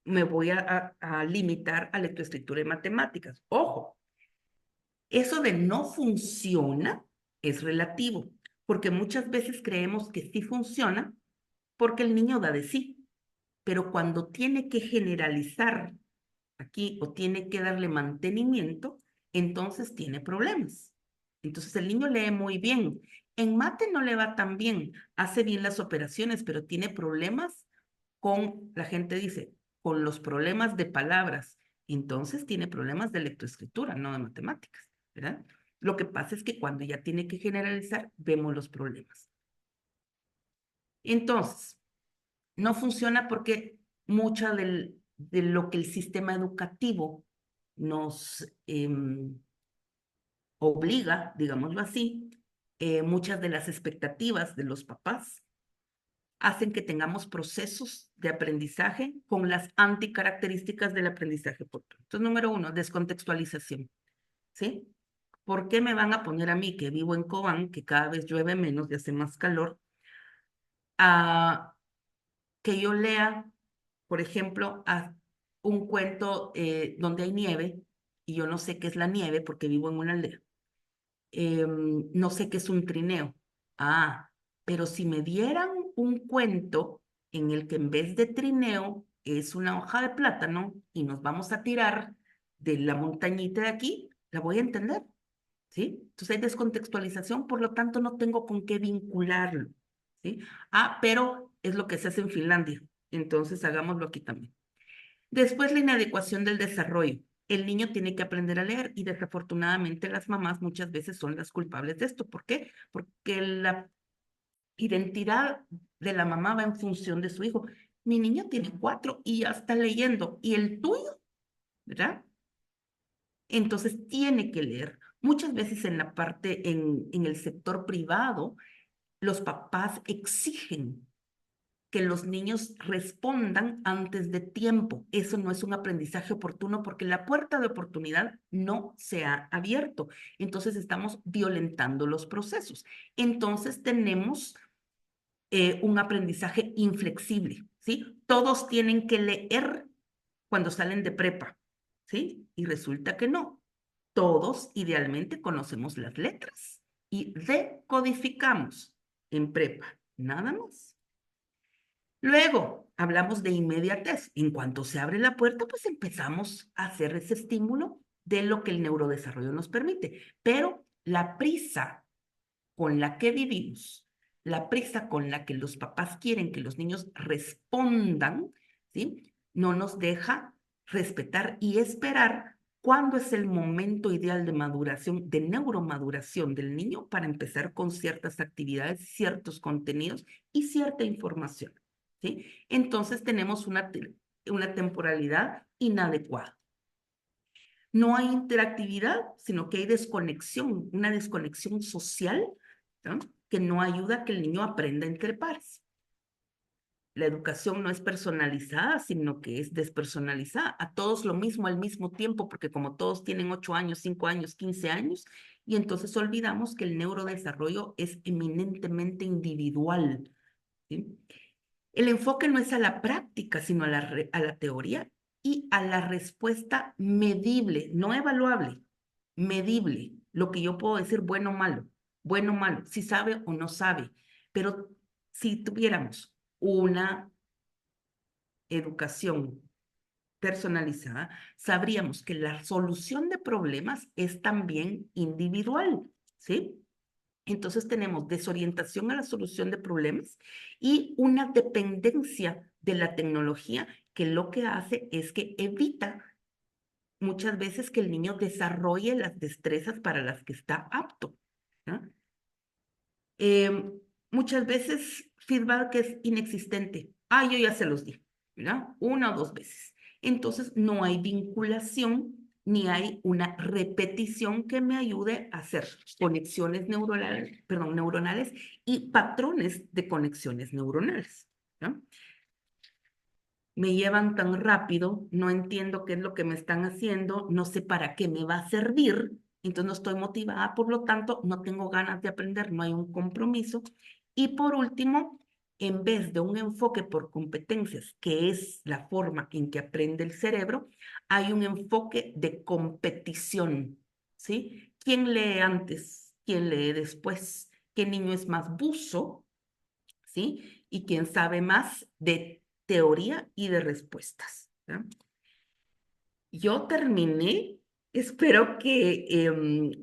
me voy a limitar a lectoescritura y matemáticas. Ojo, eso de no funciona es relativo, porque muchas veces creemos que sí funciona porque el niño da de sí, pero cuando tiene que generalizar aquí o tiene que darle mantenimiento, entonces tiene problemas. Entonces el niño lee muy bien. En mate no le va tan bien, hace bien las operaciones, pero tiene problemas con, la gente dice, con los problemas de palabras. Entonces tiene problemas de lectoescritura, no de matemáticas, ¿verdad? Lo que pasa es que cuando ya tiene que generalizar, vemos los problemas. Entonces, no funciona porque mucha de lo que el sistema educativo nos obliga, digámoslo así, muchas de las expectativas de los papás hacen que tengamos procesos de aprendizaje con las anticaracterísticas del aprendizaje oportuno. Entonces, número uno, descontextualización, ¿sí? ¿Por qué me van a poner a mí, que vivo en Cobán, que cada vez llueve menos y hace más calor, a que yo lea, por ejemplo, a un cuento donde hay nieve y yo no sé qué es la nieve porque vivo en una aldea? No sé qué es un trineo. Ah, pero si me dieran un cuento en el que en vez de trineo es una hoja de plátano y nos vamos a tirar de la montañita de aquí, la voy a entender, ¿sí? Entonces hay descontextualización, por lo tanto no tengo con qué vincularlo, ¿sí? Ah, pero es lo que se hace en Finlandia, entonces hagámoslo aquí también. Después, la inadecuación del desarrollo. El niño tiene que aprender a leer y desafortunadamente las mamás muchas veces son las culpables de esto. ¿Por qué? Porque la identidad de la mamá va en función de su hijo. Mi niño tiene 4 y ya está leyendo. ¿Y el tuyo? ¿Verdad? Entonces tiene que leer. Muchas veces en la parte, en el sector privado, los papás exigen que los niños respondan antes de tiempo. Eso no es un aprendizaje oportuno porque la puerta de oportunidad no se ha abierto. Entonces estamos violentando los procesos. Entonces tenemos un aprendizaje inflexible, ¿sí? Todos tienen que leer cuando salen de prepa, ¿sí? Y resulta que no. Todos idealmente conocemos las letras y decodificamos en prepa, nada más. Luego, hablamos de inmediatez. En cuanto se abre la puerta, pues empezamos a hacer ese estímulo de lo que el neurodesarrollo nos permite. Pero la prisa con la que vivimos, la prisa con la que los papás quieren que los niños respondan, ¿sí? No nos deja respetar y esperar cuándo es el momento ideal de maduración, de neuromaduración del niño para empezar con ciertas actividades, ciertos contenidos y cierta información, ¿sí? Entonces tenemos una temporalidad inadecuada. No hay interactividad, sino que hay desconexión, una desconexión social, ¿no? Que no ayuda a que el niño aprenda entre pares. La educación no es personalizada, sino que es despersonalizada. A todos lo mismo al mismo tiempo, porque como todos tienen 8 años, 5 años, 15 años, y entonces olvidamos que el neurodesarrollo es eminentemente individual, ¿sí? El enfoque no es a la práctica, sino a la teoría y a la respuesta medible, no evaluable, medible. Lo que yo puedo decir bueno o malo, si sabe o no sabe. Pero si tuviéramos una educación personalizada, sabríamos que la solución de problemas es también individual, ¿sí? Entonces tenemos desorientación a la solución de problemas y una dependencia de la tecnología que lo que hace es que evita muchas veces que el niño desarrolle las destrezas para las que está apto, ¿no? Eh, Muchas veces feedback es inexistente. Ah, yo ya se los di, ¿verdad? Una o dos veces. Entonces no hay vinculación ni hay una repetición que me ayude a hacer conexiones neuronales, perdón, neuronales y patrones de conexiones neuronales, ¿no? Me llevan tan rápido, no entiendo qué es lo que me están haciendo, no sé para qué me va a servir, entonces no estoy motivada, por lo tanto, no tengo ganas de aprender, no hay un compromiso. Y por último, en vez de un enfoque por competencias, que es la forma en que aprende el cerebro, hay un enfoque de competición, ¿sí? ¿Quién lee antes? ¿Quién lee después? ¿Qué niño es más buzo? ¿Sí? Y quién sabe más de teoría y de respuestas, ¿no? Yo terminé, espero que,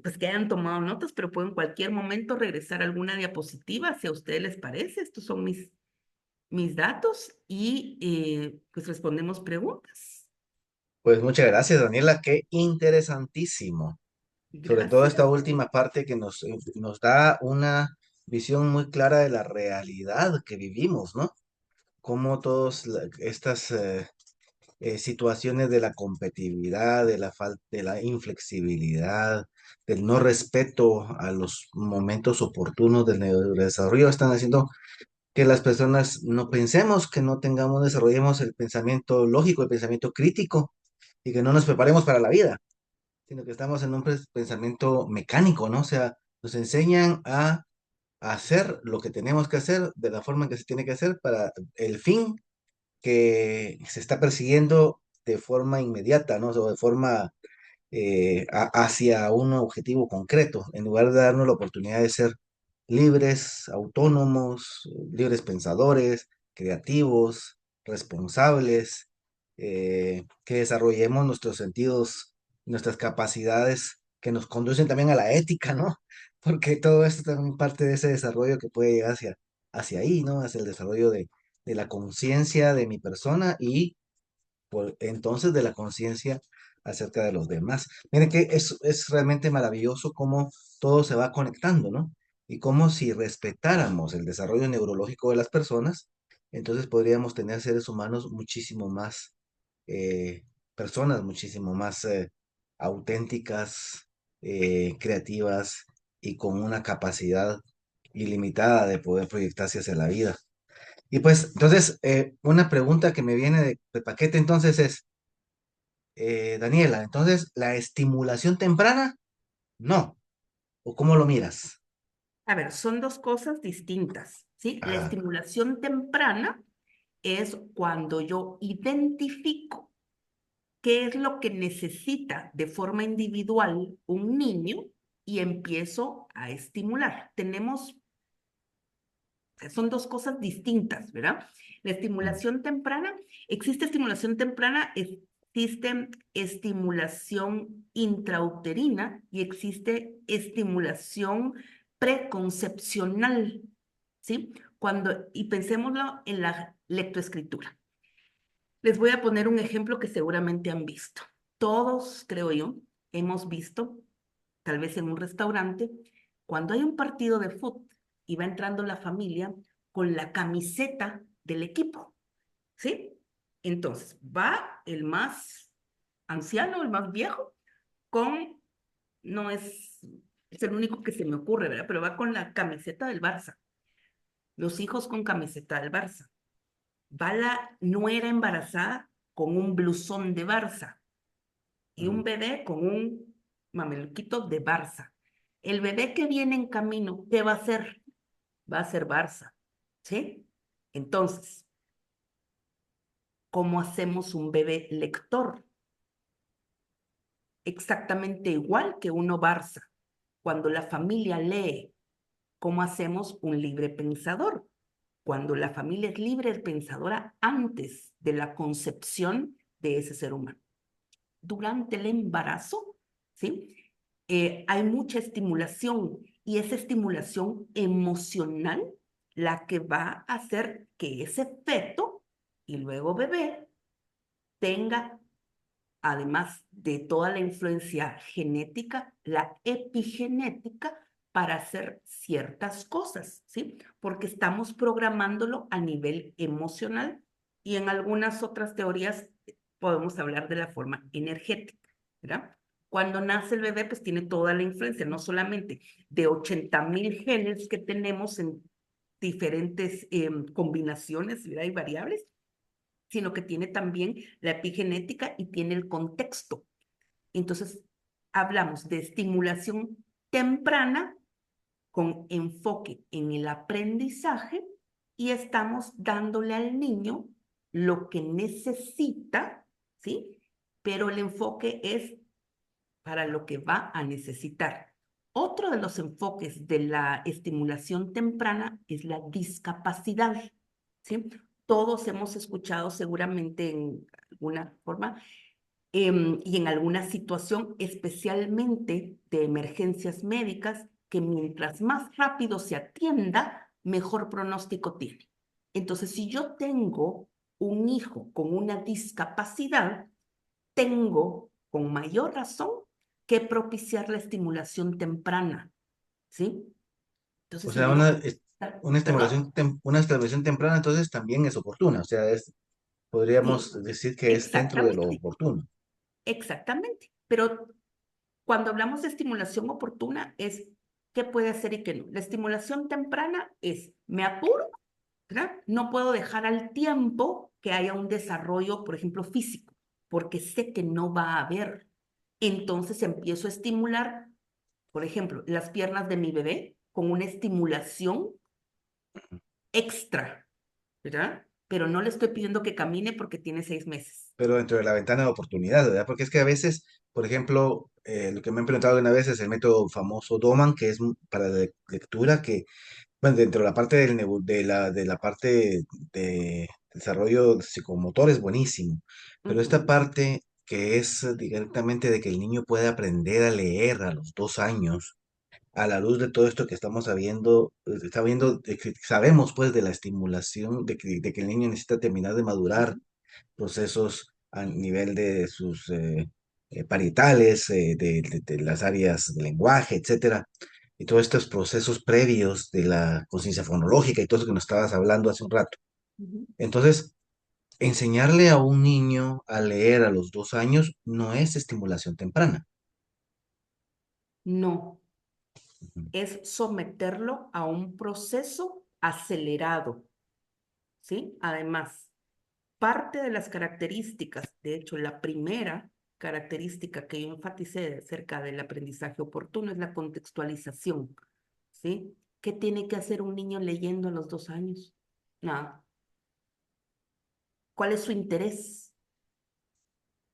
pues que hayan tomado notas, pero puedo en cualquier momento regresar a alguna diapositiva, si a ustedes les parece. Estos son mis datos y pues respondemos preguntas. Pues muchas gracias, Daniela, qué interesantísimo. Sobre todo esta Gracias. última parte que nos da una visión muy clara de la realidad que vivimos, ¿no? Cómo todas estas situaciones de la competitividad, de la falta, de la inflexibilidad, del no respeto a los momentos oportunos del neurodesarrollo están haciendo que las personas no pensemos, que no tengamos, desarrollemos el pensamiento lógico, el pensamiento crítico y que no nos preparemos para la vida, sino que estamos en un pensamiento mecánico, ¿no? O sea, nos enseñan a hacer lo que tenemos que hacer de la forma en que se tiene que hacer para el fin que se está persiguiendo de forma inmediata, ¿no? O de forma hacia un objetivo concreto, en lugar de darnos la oportunidad de ser libres, autónomos, libres pensadores, creativos, responsables, que desarrollemos nuestros sentidos, nuestras capacidades que nos conducen también a la ética, ¿no? Porque todo esto también parte de ese desarrollo que puede llegar hacia ahí, ¿no? Hacia el desarrollo de la conciencia de mi persona y entonces de la conciencia acerca de los demás. Miren que es realmente maravilloso cómo todo se va conectando, ¿no? Y cómo si respetáramos el desarrollo neurológico de las personas, entonces podríamos tener seres humanos muchísimo más, eh, personas muchísimo más auténticas, creativas y con una capacidad ilimitada de poder proyectarse hacia la vida. Y pues, entonces, una pregunta que me viene de paquete entonces es, Daniela, entonces, ¿la estimulación temprana? No. ¿O cómo lo miras? A ver, son dos cosas distintas, ¿sí? La Ajá. estimulación temprana es cuando yo identifico qué es lo que necesita de forma individual un niño y empiezo a estimular. Son dos cosas distintas, ¿verdad? La Mm. estimulación temprana, existe estimulación temprana, existe estimulación intrauterina y existe estimulación preconcepcional, ¿sí? Y pensémoslo en la lectoescritura. Les voy a poner un ejemplo que seguramente han visto. Todos, creo yo, hemos visto, tal vez en un restaurante, cuando hay un partido de fútbol y va entrando la familia con la camiseta del equipo, ¿sí? Entonces, va el más anciano, el más viejo, con, no es el único que se me ocurre, ¿verdad? Pero va con la camiseta del Barça. Los hijos con camiseta del Barça. Va la nuera embarazada con un blusón de Barça y Mm. un bebé con un mameluquito de Barça. El bebé que viene en camino, ¿qué va a hacer? Va a ser Barça, ¿sí? Entonces, ¿cómo hacemos un bebé lector? Exactamente igual que uno Barça. Cuando la familia lee, ¿cómo hacemos un libre pensador? Cuando la familia es libre pensadora antes de la concepción de ese ser humano. Durante el embarazo, ¿sí? Hay mucha estimulación y esa estimulación emocional la que va a hacer que ese feto y luego bebé tenga, además de toda la influencia genética, la epigenética para hacer ciertas cosas, ¿sí? Porque estamos programándolo a nivel emocional y en algunas otras teorías podemos hablar de la forma energética, ¿verdad? Cuando nace el bebé, pues tiene toda la influencia, no solamente de 80,000 genes que tenemos en diferentes combinaciones, ¿verdad? Y variables, sino que tiene también la epigenética y tiene el contexto. Entonces, hablamos de estimulación temprana con enfoque en el aprendizaje y estamos dándole al niño lo que necesita, ¿sí? Pero el enfoque es para lo que va a necesitar. Otro de los enfoques de la estimulación temprana es la discapacidad, ¿sí? Todos hemos escuchado seguramente en alguna forma y en alguna situación, especialmente de emergencias médicas, que mientras más rápido se atienda, mejor pronóstico tiene. Entonces, si yo tengo un hijo con una discapacidad, tengo con mayor razón que propiciar la estimulación temprana, ¿sí? O Entonces, el sea, niño, una ¿perdón? estimulación, una estimulación temprana entonces también es oportuna, o sea, Sí, podríamos decir que es dentro de lo exactamente, oportuno. exactamente. Pero cuando hablamos de estimulación oportuna es qué puede hacer y qué no. La estimulación temprana es, me apuro, ¿verdad? No puedo dejar al tiempo que haya un desarrollo, por ejemplo, físico, porque sé que no va a haber. Entonces empiezo a estimular, por ejemplo, las piernas de mi bebé con una estimulación extra, ¿verdad? Pero no le estoy pidiendo que camine porque tiene 6 meses. Pero dentro de la ventana de oportunidad, ¿verdad? Porque es que a veces, por ejemplo, lo que me han preguntado una vez es el método famoso Doman, que es para lectura, que, bueno, dentro de la parte de la parte de desarrollo psicomotor es buenísimo, pero esta Ujú, parte que es directamente de que el niño puede aprender a leer a los 2 años, a la luz de todo esto que estamos sabiendo, de que sabemos pues de la estimulación, de que el niño necesita terminar de madurar ujú, procesos a nivel de sus parietales, de las áreas de lenguaje, etcétera, y todos estos procesos previos de la conciencia fonológica y todo eso que nos estabas hablando hace un rato. ujú. Entonces, enseñarle a un niño a leer a los 2 años no es estimulación temprana. No, Ujú. es someterlo a un proceso acelerado, ¿sí? Además, parte de las características, de hecho, la primera característica que yo enfaticé acerca del aprendizaje oportuno es la contextualización, ¿sí? ¿Qué tiene que hacer un niño leyendo a los 2 años? Nada. ¿Cuál es su interés?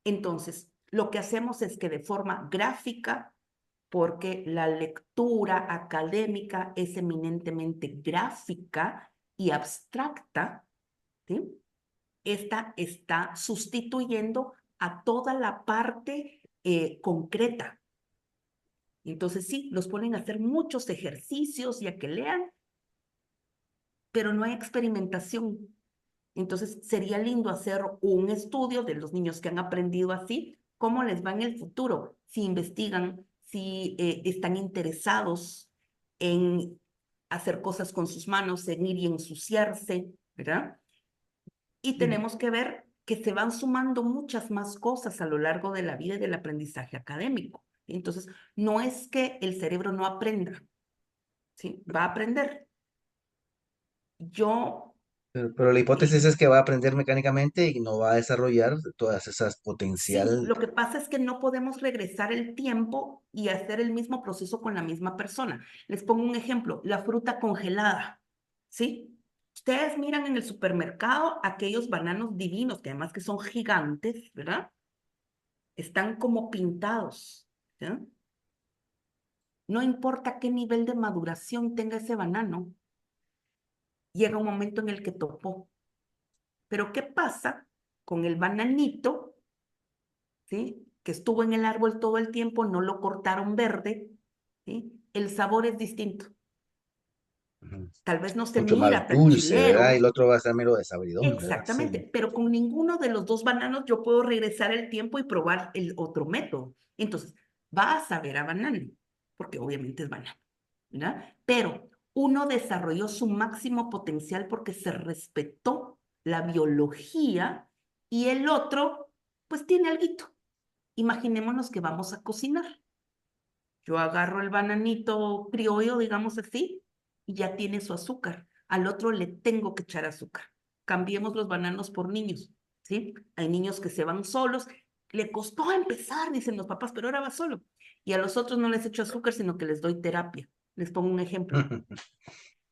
Entonces, lo que hacemos es que de forma gráfica, porque la lectura académica es eminentemente gráfica y abstracta, ¿sí? Esta está sustituyendo a toda la parte concreta. Entonces, sí, los ponen a hacer muchos ejercicios y a que lean, pero no hay experimentación. Entonces, sería lindo hacer un estudio de los niños que han aprendido así, cómo les va en el futuro, si investigan, si están interesados en hacer cosas con sus manos, en ir y ensuciarse, ¿verdad? Y Sí. tenemos que ver que se van sumando muchas más cosas a lo largo de la vida y del aprendizaje académico. Entonces, no es que el cerebro no aprenda, ¿sí? Va a aprender. Yo Pero la hipótesis es que va a aprender mecánicamente y no va a desarrollar todas esas Sí, potencial. lo que pasa es que no podemos regresar el tiempo y hacer el mismo proceso con la misma persona. Les pongo un ejemplo, la fruta congelada, ¿sí? Ustedes miran en el supermercado aquellos bananos divinos, que además que son gigantes, ¿verdad? Están como pintados, ¿ya? No importa qué nivel de maduración tenga ese banano, llega un momento en el que topó. Pero ¿qué pasa con el bananito, ¿sí? Que estuvo en el árbol todo el tiempo, no lo cortaron verde, ¿sí? El sabor es distinto. Ujú. Tal vez no se Mucho más mira dulce, ¿verdad? Y el perchilero, otro va a estar mero desabridón, ¿verdad? Sí. exactamente, pero con ninguno de los dos bananos yo puedo regresar el tiempo y probar el otro método. Entonces, va a saber a banano, porque obviamente es banano, ¿verdad? Pero uno desarrolló su máximo potencial porque se respetó la biología y el otro, pues tiene alguito. Imaginémonos que vamos a cocinar. Yo agarro el bananito criollo, digamos así, y ya tiene su azúcar. Al otro le tengo que echar azúcar. Cambiemos los bananos por niños, ¿sí? Hay niños que se van solos. Le costó empezar, dicen los papás, pero ahora va solo. Y a los otros no les echo azúcar, sino que les doy terapia. Les pongo un ejemplo.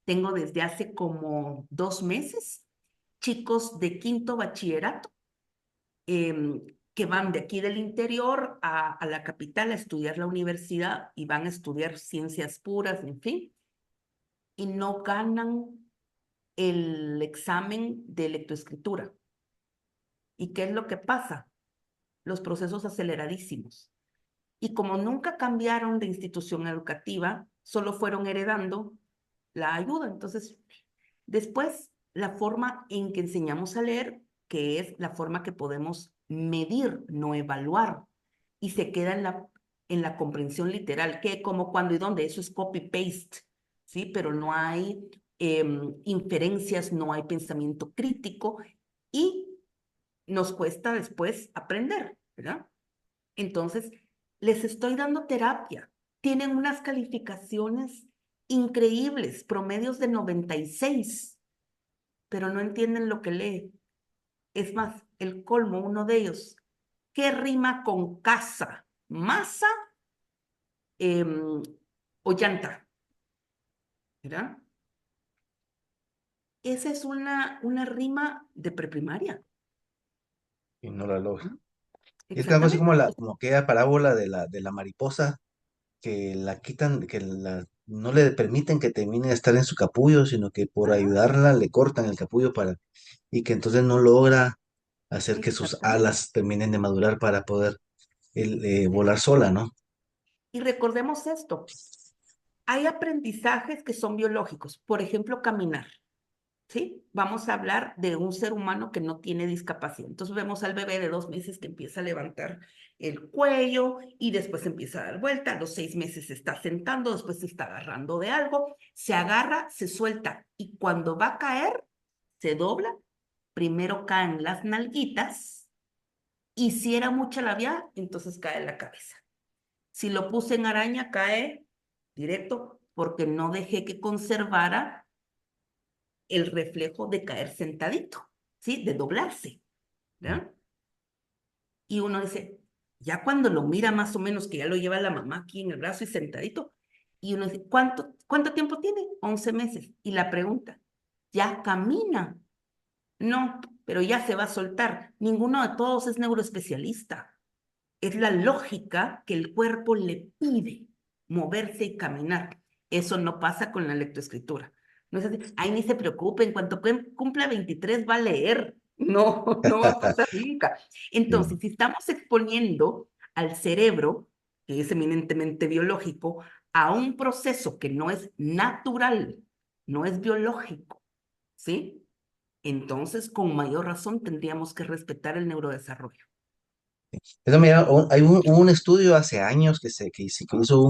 Tengo desde hace como 2 meses chicos de quinto bachillerato que van de aquí del interior a la capital a estudiar la universidad y van a estudiar ciencias puras, en fin, y no ganan el examen de lectoescritura. ¿Y qué es lo que pasa? Los procesos aceleradísimos. Y como nunca cambiaron de institución educativa, solo fueron heredando la ayuda. Entonces, después, la forma en que enseñamos a leer, que es la forma que podemos medir, no evaluar, y se queda en la comprensión literal, que como cuando y dónde, eso es copy-paste, ¿sí? Pero no hay inferencias, no hay pensamiento crítico y nos cuesta después aprender, ¿verdad? Entonces, les estoy dando terapia. Tienen unas calificaciones increíbles, promedios de 96, pero no entienden lo que lee. Es más, el colmo, uno de ellos, ¿qué rima con casa? ¿Masa o llanta? ¿Verdad? Esa es una rima de preprimaria. Y no la logra. ¿Mm? Y es que algo así Exactamente. como aquella parábola de la mariposa que la quitan, no le permiten que termine de estar en su capullo, sino que por Ajá, ayudarla le cortan el capullo y que entonces no logra hacer que sus exactamente. alas terminen de madurar para poder volar sola, ¿no? Y recordemos esto, hay aprendizajes que son biológicos, por ejemplo, caminar. ¿Sí? Vamos a hablar de un ser humano que no tiene discapacidad. Entonces vemos al bebé de 2 meses que empieza a levantar el cuello y después empieza a dar vuelta. A los 6 meses se está sentando, después se está agarrando de algo, se agarra, se suelta y cuando va a caer, se dobla. Primero caen las nalguitas y si era mucha la vía, entonces cae la cabeza. Si lo puse en araña, cae directo porque no dejé que conservara el reflejo de caer sentadito, ¿sí? De doblarse, ¿verdad? Y uno dice, ya cuando lo mira más o menos, que ya lo lleva la mamá aquí en el brazo y sentadito, y uno dice, ¿cuánto tiempo tiene? 11 meses. Y la pregunta, ¿ya camina? No, pero ya se va a soltar. Ninguno de todos es neuroespecialista. Es la lógica que el cuerpo le pide moverse y caminar. Eso no pasa con la lectoescritura. No es así, ay, ni se preocupe, en cuanto cumpla 23 va a leer. No, no va a pasar nunca. Sí. Entonces, si estamos exponiendo al cerebro, que es eminentemente biológico, a un proceso que no es natural, no es biológico, ¿sí? Entonces, con mayor razón, tendríamos que respetar el neurodesarrollo. Eso mira, hubo un estudio hace años que hizo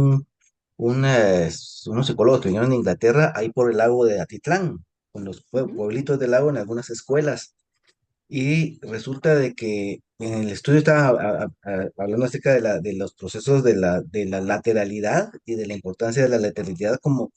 unos psicólogos que vinieron de Inglaterra, ahí por el lago de Atitlán, con los Ujú, pueblitos del lago en algunas escuelas. Y resulta de que en el estudio estaba hablando acerca de los procesos de la lateralidad y de la importancia de la lateralidad como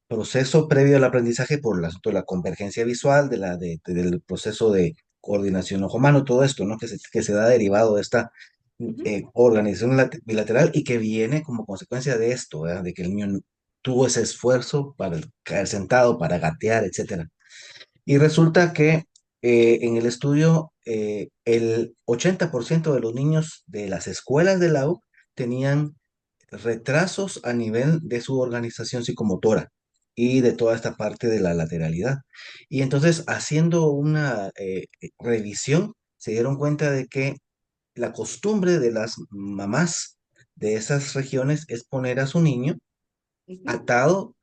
proceso previo al aprendizaje por el asunto de la convergencia visual, del proceso de coordinación ojo-mano, todo esto, ¿no? Que se da derivado de esta ujú. organización bilateral y que viene como consecuencia de esto, ¿verdad? De que el niño tuvo ese esfuerzo para caer sentado, para gatear, etcétera. Y resulta que en el estudio el 80% de los niños de las escuelas de la U tenían retrasos a nivel de su organización psicomotora y de toda esta parte de la lateralidad. Y entonces, haciendo una revisión, se dieron cuenta de que la costumbre de las mamás de esas regiones es poner a su niño Ujú. atado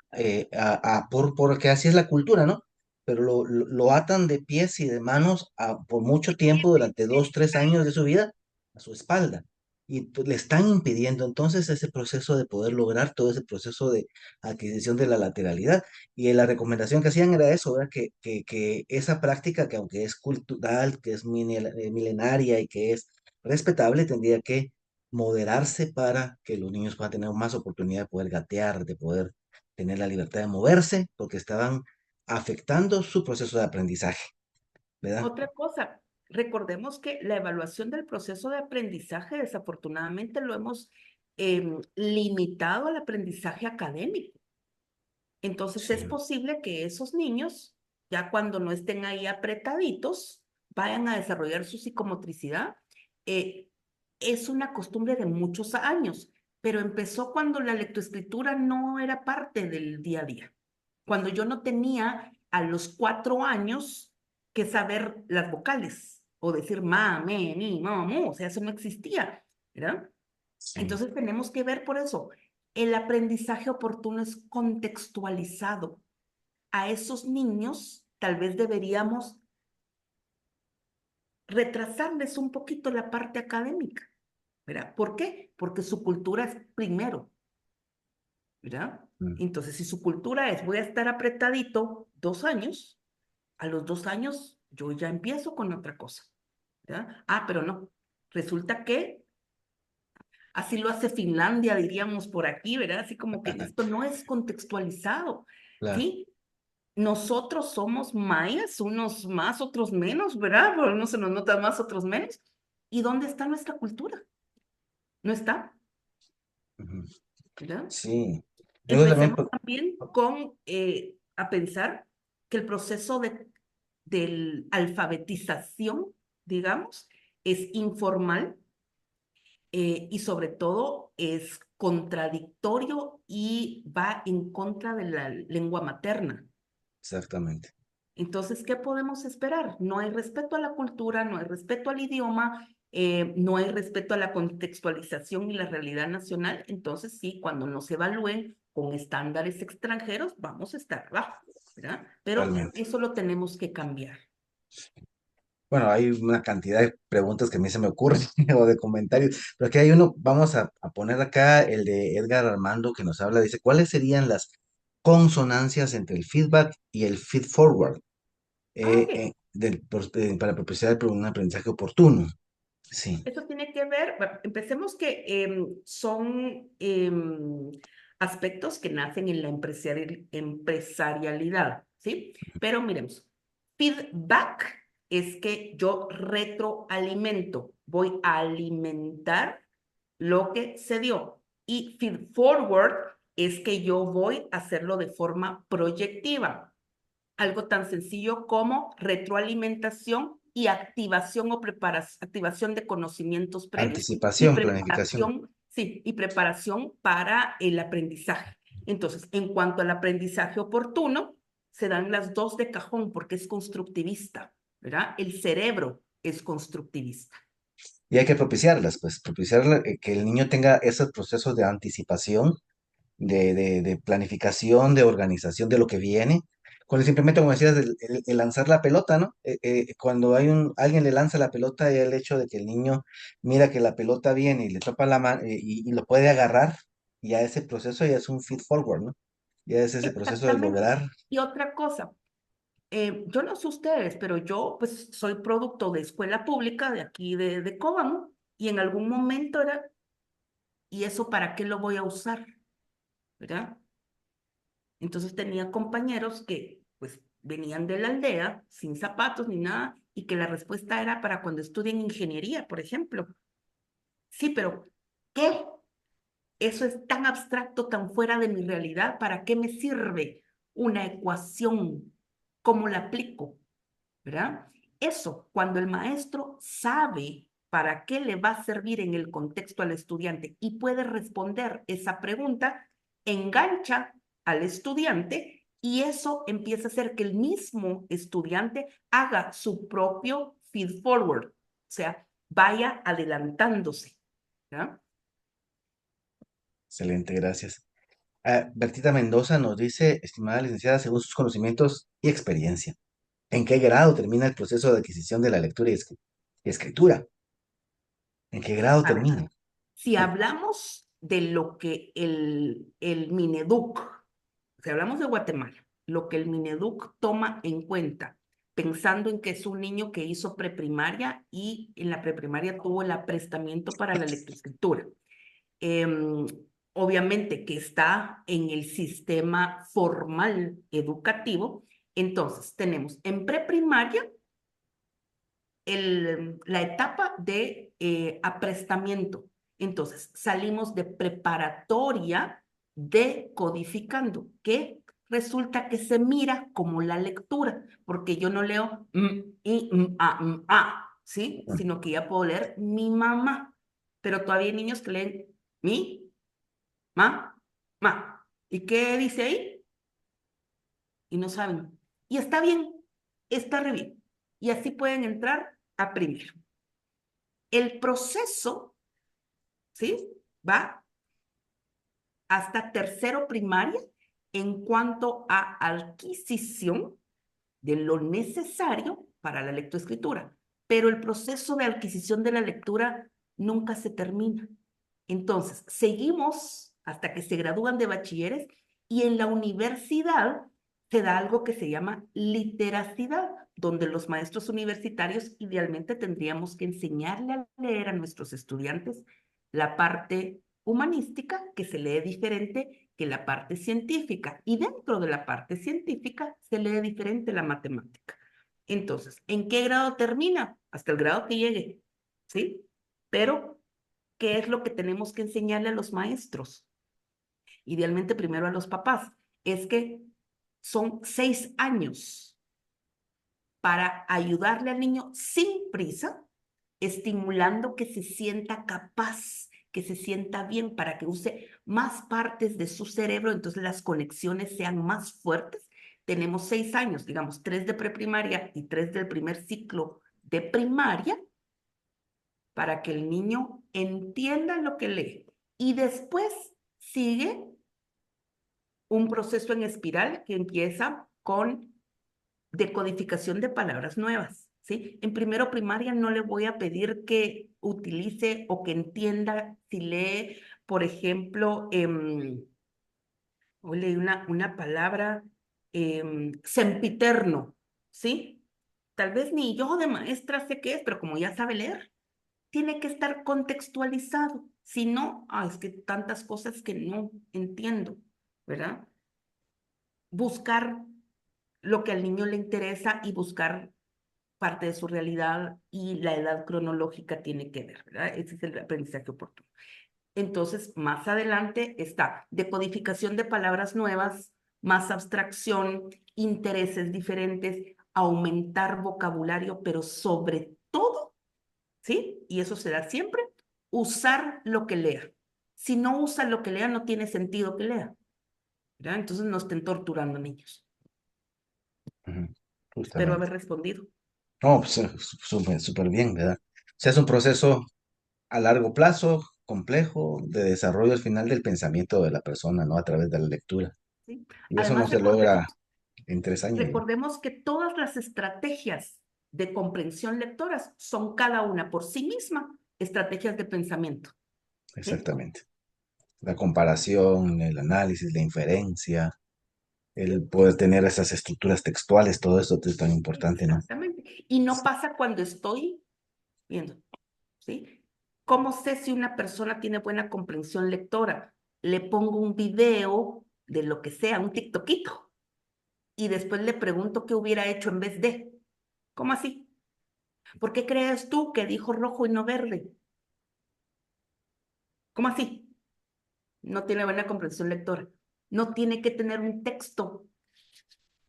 porque así es la cultura, ¿no? Pero lo atan de pies y de manos por mucho tiempo, durante 2, 3 años de su vida, a su espalda. Y pues, le están impidiendo entonces ese proceso de poder lograr todo ese proceso de adquisición de la lateralidad. Y la recomendación que hacían era eso, ¿verdad? Que esa práctica, que aunque es cultural, que es milenaria y que es respetable, tendría que moderarse para que los niños puedan tener más oportunidad de poder gatear, de poder tener la libertad de moverse, porque estaban afectando su proceso de aprendizaje, ¿verdad? Otra cosa, recordemos que la evaluación del proceso de aprendizaje, desafortunadamente, lo hemos limitado al aprendizaje académico. Entonces, Sí. es posible que esos niños, ya cuando no estén ahí apretaditos, vayan a desarrollar su psicomotricidad. Eh, es una costumbre de muchos años, pero empezó cuando la lectoescritura no era parte del día a día. Cuando yo no tenía a los 4 años que saber las vocales o decir ma, me, mi, mo, mu, o sea, eso no existía, ¿verdad? Sí, Entonces tenemos que ver por eso. El aprendizaje oportuno es contextualizado. A esos niños tal vez deberíamos retrasarles un poquito la parte académica, ¿verdad? ¿Por qué? Porque su cultura es primero, ¿verdad? mm, Entonces, si su cultura es voy a estar apretadito 2 años, a los 2 años yo ya empiezo con otra cosa, ¿verdad? Ah, pero no. Resulta que así lo hace Finlandia, diríamos por aquí, ¿verdad? Así como que esto no es contextualizado, claro, ¿sí? Nosotros somos mayas, unos más, otros menos, ¿verdad? Por unos se nos nota más, otros menos. ¿Y dónde está nuestra cultura? No está, ujú, ¿verdad? sí. Luego también, Empecemos también con a pensar que el proceso de alfabetización, digamos, es informal y sobre todo es contradictorio y va en contra de la lengua materna. exactamente, Entonces, ¿qué podemos esperar? No hay respeto a la cultura, no hay respeto al idioma, no hay respeto a la contextualización y la realidad nacional. Entonces, sí, cuando nos evalúen con estándares extranjeros, vamos a estar abajo, ¿verdad? Pero totalmente. eso lo tenemos que cambiar. Bueno, hay una cantidad de preguntas que a mí se me ocurren o de comentarios, pero aquí hay uno, vamos a poner acá el de Edgar Armando que nos habla, dice, ¿cuáles serían las consonancias entre el feedback y el feed forward Ah, ok. para propiciar un aprendizaje oportuno? Sí, Eso tiene que ver, bueno, empecemos que son aspectos que nacen en la empresarialidad, ¿sí? Pero miremos, feedback es que yo retroalimento, voy a alimentar lo que se dio. Y feed forward es que yo voy a hacerlo de forma proyectiva, algo tan sencillo como retroalimentación y activación o preparación, activación de conocimientos previos y anticipación, planificación, preparación, sí, y preparación para el aprendizaje. Entonces, en cuanto al aprendizaje oportuno, se dan las dos de cajón porque es constructivista, ¿verdad? El cerebro es constructivista. y hay que propiciarlas, pues propiciar que el niño tenga esos procesos de anticipación, de planificación, de organización de lo que viene. Con simplemente, como decías, el lanzar la pelota, ¿no? Cuando alguien le lanza la pelota, y el hecho de que el niño mira que la pelota viene y le topa la mano y lo puede agarrar, ya ese proceso ya es un feed forward, ¿no? Ya es ese proceso de Exactamente. lograr. Y otra cosa, yo no sé ustedes, pero yo pues soy producto de escuela pública de aquí de Cóbamo y en algún momento era, ¿y eso para qué lo voy a usar? ¿Verdad? Entonces tenía compañeros que pues venían de la aldea sin zapatos ni nada y que la respuesta era para cuando estudien ingeniería, por ejemplo. Sí, pero ¿qué? Eso es tan abstracto, tan fuera de mi realidad. ¿Para qué me sirve una ecuación? ¿Cómo la aplico? ¿verdad? Eso, cuando el maestro sabe para qué le va a servir en el contexto al estudiante y puede responder esa pregunta, engancha al estudiante y eso empieza a hacer que el mismo estudiante haga su propio feed forward, o sea, vaya adelantándose, ¿verdad? Excelente, gracias. Bertita Mendoza nos dice, estimada licenciada, según sus conocimientos y experiencia, ¿en qué grado termina el proceso de adquisición de la lectura y escritura? ¿En qué grado A ver, termina? si Sí. hablamos de lo que el Mineduc, si hablamos de Guatemala, lo que el Mineduc toma en cuenta, pensando en que es un niño que hizo preprimaria y en la preprimaria tuvo el aprestamiento para la lectoescritura. Em, obviamente que está en el sistema formal educativo, entonces tenemos en preprimaria la etapa de aprestamiento. Entonces, salimos de preparatoria de codificando, que resulta que se mira como la lectura, porque yo no leo y, ¿sí? Mm. Sino que ya puedo leer mi mamá, pero todavía hay niños que leen mi, ma. ¿Y qué dice ahí? Y no saben. Y está bien, está re bien. Y así pueden entrar a primero. El proceso, ¿sí? Va hasta tercero primaria en cuanto a adquisición de lo necesario para la lectoescritura, pero el proceso de adquisición de la lectura nunca se termina. Entonces, seguimos hasta que se gradúan de bachilleres y en la universidad se da algo que se llama literacidad, donde los maestros universitarios idealmente tendríamos que enseñarle a leer a nuestros estudiantes la parte humanística, que se lee diferente que la parte científica, y dentro de la parte científica se lee diferente la matemática. Entonces, ¿en qué grado termina? Hasta el grado que llegue, ¿sí? Pero, ¿qué es lo que tenemos que enseñarle a los maestros? Idealmente primero a los papás. Es que son 6 años para ayudarle al niño sin prisa, estimulando que se sienta capaz, que se sienta bien, para que use más partes de su cerebro, entonces las conexiones sean más fuertes. Tenemos 6 años, digamos, 3 de preprimaria y 3 del primer ciclo de primaria, para que el niño entienda lo que lee. Y después sigue un proceso en espiral que empieza con decodificación de palabras nuevas, ¿sí? En primero primaria no le voy a pedir que utilice o que entienda si lee, por ejemplo, hoy leí una palabra, sempiterno, ¿sí? Tal vez ni yo de maestra sé qué es, pero como ya sabe leer, tiene que estar contextualizado. Si no, es que tantas cosas que no entiendo, ¿verdad? Buscar lo que al niño le interesa y buscar parte de su realidad y la edad cronológica tiene que ver, ¿verdad? Ese es el aprendizaje oportuno. Entonces, más adelante está decodificación de palabras nuevas, más abstracción, intereses diferentes, aumentar vocabulario, pero sobre todo, ¿sí? Y eso se da siempre, usar lo que lea. Si no usa lo que lea, no tiene sentido que lea, ¿verdad? Entonces no estén torturando niños. Ujú. Espero haber Justamente. respondido. No, pues, súper bien, ¿verdad? O sea, es un proceso a largo plazo, complejo, de desarrollo al final del pensamiento de la persona, ¿no? A través de la lectura. ¿Sí? Y eso no Además, se logra en 3 años, ¿no? recordemos que todas las estrategias de comprensión lectoras son cada una por sí misma estrategias de pensamiento. ¿Sí? Exactamente. La comparación, el análisis, la inferencia, el ¿Sí? poder tener esas estructuras textuales, todo eso es tan importante, ¿no? Exactamente. Y no pasa cuando estoy viendo. ¿Sí? ¿Cómo sé si una persona tiene buena comprensión lectora? Le pongo un video de lo que sea, un TikTokito, y después le pregunto qué hubiera hecho en vez de. ¿Cómo así? ¿Por qué crees tú que dijo rojo y no verde? ¿Cómo así? No tiene buena comprensión lectora. No tiene que tener un texto,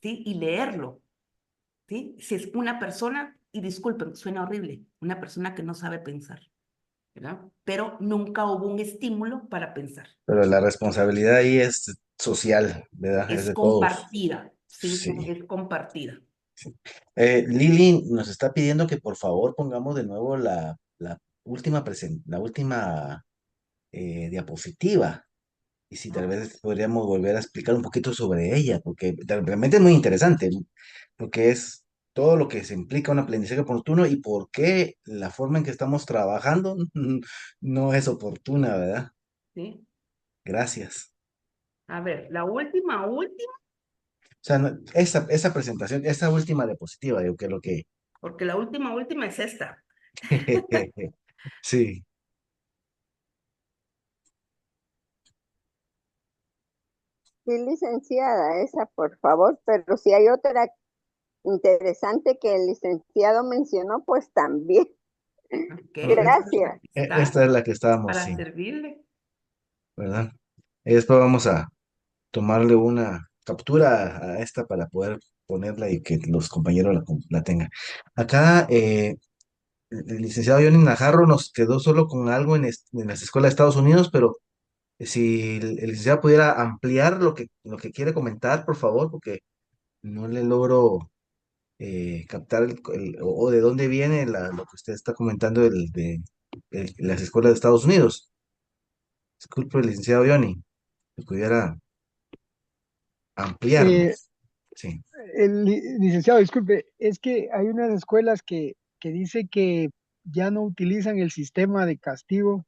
¿sí? Y leerlo, ¿sí? Si es una persona, y disculpen, suena horrible, una persona que no sabe pensar, ¿verdad? Pero nunca hubo un estímulo para pensar. Pero la responsabilidad ahí es social, ¿verdad? Es Es de todos. compartida, ¿sí? Sí. Es compartida. Sí. Lili nos está pidiendo que por favor pongamos de nuevo la última la última diapositiva. Y si tal vez podríamos volver a explicar un poquito sobre ella, porque realmente es muy interesante, ¿no? Porque es todo lo que se implica un aprendizaje oportuno y por qué la forma en que estamos trabajando no es oportuna, ¿verdad? ¿Sí? Gracias. A ver, la última, última, O sea, esa presentación, esa última diapositiva, digo que lo que... porque la última, última es esta. Sí. Sí, licenciada, esa por favor, pero si hay otra interesante que el licenciado mencionó, pues también. Ok, Ok. Gracias. está Esta es la que estábamos, para sí, servirle. ¿verdad? Y después vamos a tomarle una captura a esta para poder ponerla y que los compañeros la tengan. Acá, el licenciado Johnny Najarro nos quedó solo con algo en las escuelas de Estados Unidos, pero si el licenciado pudiera ampliar lo que quiere comentar, por favor, porque no le logro captar o de dónde viene lo que usted está comentando de las escuelas de Estados Unidos. Disculpe, licenciado Johnny, si pudiera Eh, ampliarnos. Sí. Licenciado, disculpe, es que hay unas escuelas que dice que ya no utilizan el sistema de castigo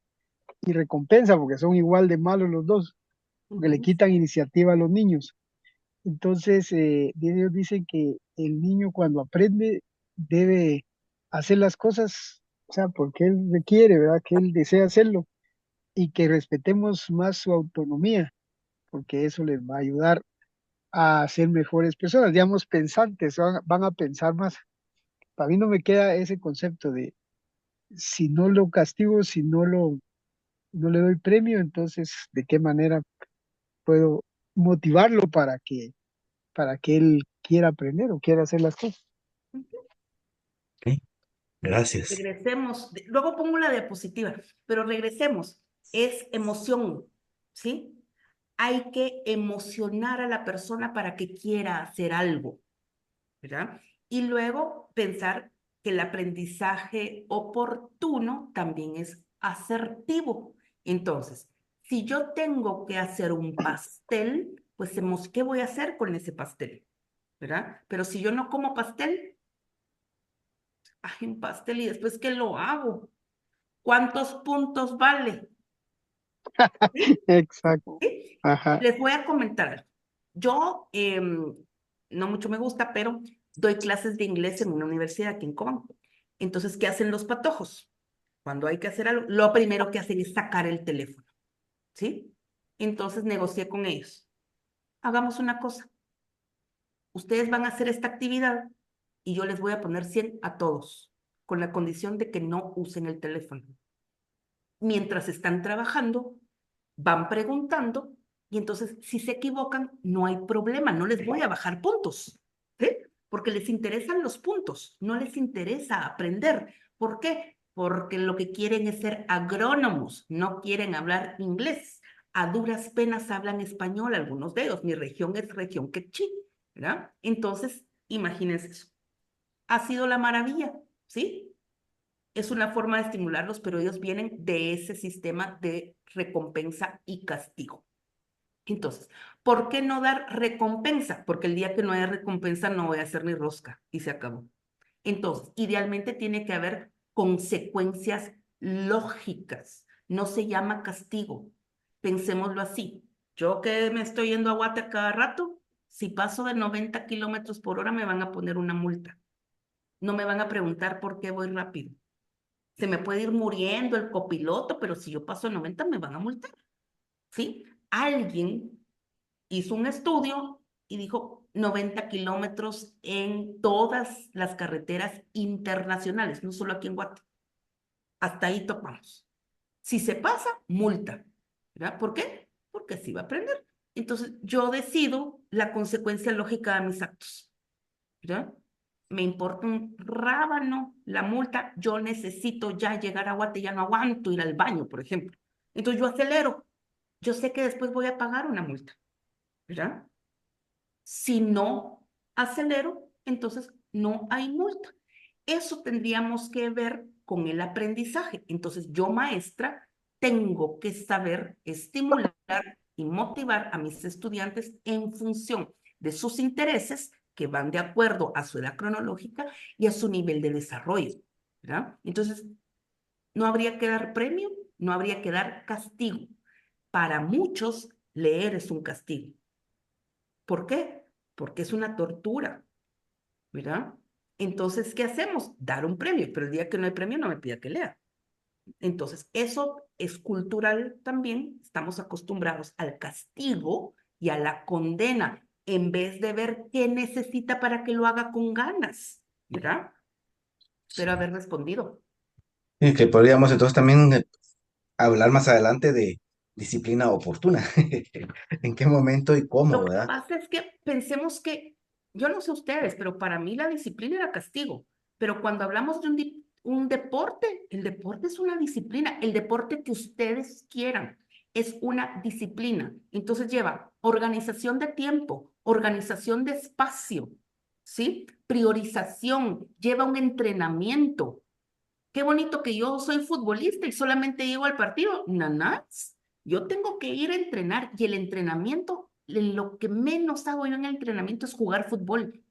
y recompensa porque son igual de malos los dos, porque le Ujú. quitan iniciativa a los niños. Entonces, ellos dicen que el niño cuando aprende debe hacer las cosas, o sea, porque él requiere, ¿verdad? Que él desea hacerlo y que respetemos más su autonomía, porque eso les va a ayudar a ser mejores personas, digamos, pensantes, van a pensar más. Para mí no me queda ese concepto de si no lo castigo, si no le doy premio, entonces, ¿de qué manera puedo motivarlo para que él quiera aprender o quiera hacer las cosas? Ok, gracias. Regresemos, luego pongo la diapositiva, pero regresemos, es emoción, ¿sí? Hay que emocionar a la persona para que quiera hacer algo, ¿verdad? Y luego pensar que el aprendizaje oportuno también es asertivo. Entonces, si yo tengo que hacer un pastel, pues ¿qué voy a hacer con ese pastel? ¿Verdad? Pero si yo no como pastel, hay un pastel y después ¿qué lo hago? ¿Cuántos puntos vale? ¿Sí? Exacto. ¿Sí? Ajá. Les voy a comentar algo. Yo, no mucho me gusta, pero doy clases de inglés en una universidad aquí en Cobán. Entonces, ¿qué hacen los patojos? Cuando hay que hacer algo, lo primero que hacen es sacar el teléfono, ¿sí? Entonces negocié con ellos. Hagamos una cosa. Ustedes van a hacer esta actividad y yo les voy a poner 100 a todos, con la condición de que no usen el teléfono. Mientras están trabajando, van preguntando y entonces si se equivocan, no hay problema, no les voy a bajar puntos, ¿sí? Porque les interesan los puntos, no les interesa aprender. ¿Por qué? Porque lo que quieren es ser agrónomos, no quieren hablar inglés. A duras penas hablan español algunos de ellos. Mi región es región quechí, ¿verdad? Entonces, imagínense eso. Ha sido la maravilla, ¿sí? Es una forma de estimularlos, pero ellos vienen de ese sistema de recompensa y castigo. Entonces, ¿por qué no dar recompensa? Porque el día que no haya recompensa no voy a hacer ni rosca y se acabó. Entonces, idealmente tiene que haber consecuencias lógicas. No se llama castigo. Pensémoslo así. Yo que me estoy yendo a Guate cada rato, si paso de 90 kilómetros por hora me van a poner una multa. No me van a preguntar por qué voy rápido. Se me puede ir muriendo el copiloto, pero si yo paso de 90 me van a multar, ¿sí? Alguien hizo un estudio y dijo 90 kilómetros en todas las carreteras internacionales, no solo aquí en Guate. Hasta ahí topamos. Si se pasa, multa, ¿verdad? ¿Por qué? Porque así va a aprender. Entonces, yo decido la consecuencia lógica de mis actos, ¿verdad? me importa un rábano la multa, yo necesito ya llegar a Guate, ya no aguanto ir al baño, por ejemplo. Entonces yo acelero, yo sé que después voy a pagar una multa, ¿verdad? Si no acelero, entonces no hay multa. Eso tendríamos que ver con el aprendizaje. Entonces yo, maestra, tengo que saber estimular y motivar a mis estudiantes en función de sus intereses que van de acuerdo a su edad cronológica y a su nivel de desarrollo, ¿verdad? Entonces, no habría que dar premio, no habría que dar castigo. Para muchos, leer es un castigo. ¿Por qué? Porque es una tortura, ¿verdad? Entonces, ¿qué hacemos? Dar un premio, pero el día que no hay premio no me pida que lea. Entonces, eso es cultural también. Estamos acostumbrados al castigo y a la condena en vez de ver qué necesita para que lo haga con ganas, ¿verdad? Espero haber respondido. Y que podríamos entonces también hablar más adelante de disciplina oportuna. ¿En qué momento y cómo, Lo que verdad? pasa es que pensemos que, yo no sé ustedes, pero para mí la disciplina era castigo. Pero cuando hablamos de un deporte, el deporte es una disciplina. El deporte que ustedes quieran es una disciplina. Entonces lleva organización de tiempo, organización de espacio, ¿sí? Priorización, lleva un entrenamiento. Qué bonito que yo soy futbolista y solamente llego al partido. Nanás, yo tengo que ir a entrenar y el entrenamiento, lo que menos hago yo en el entrenamiento es jugar fútbol.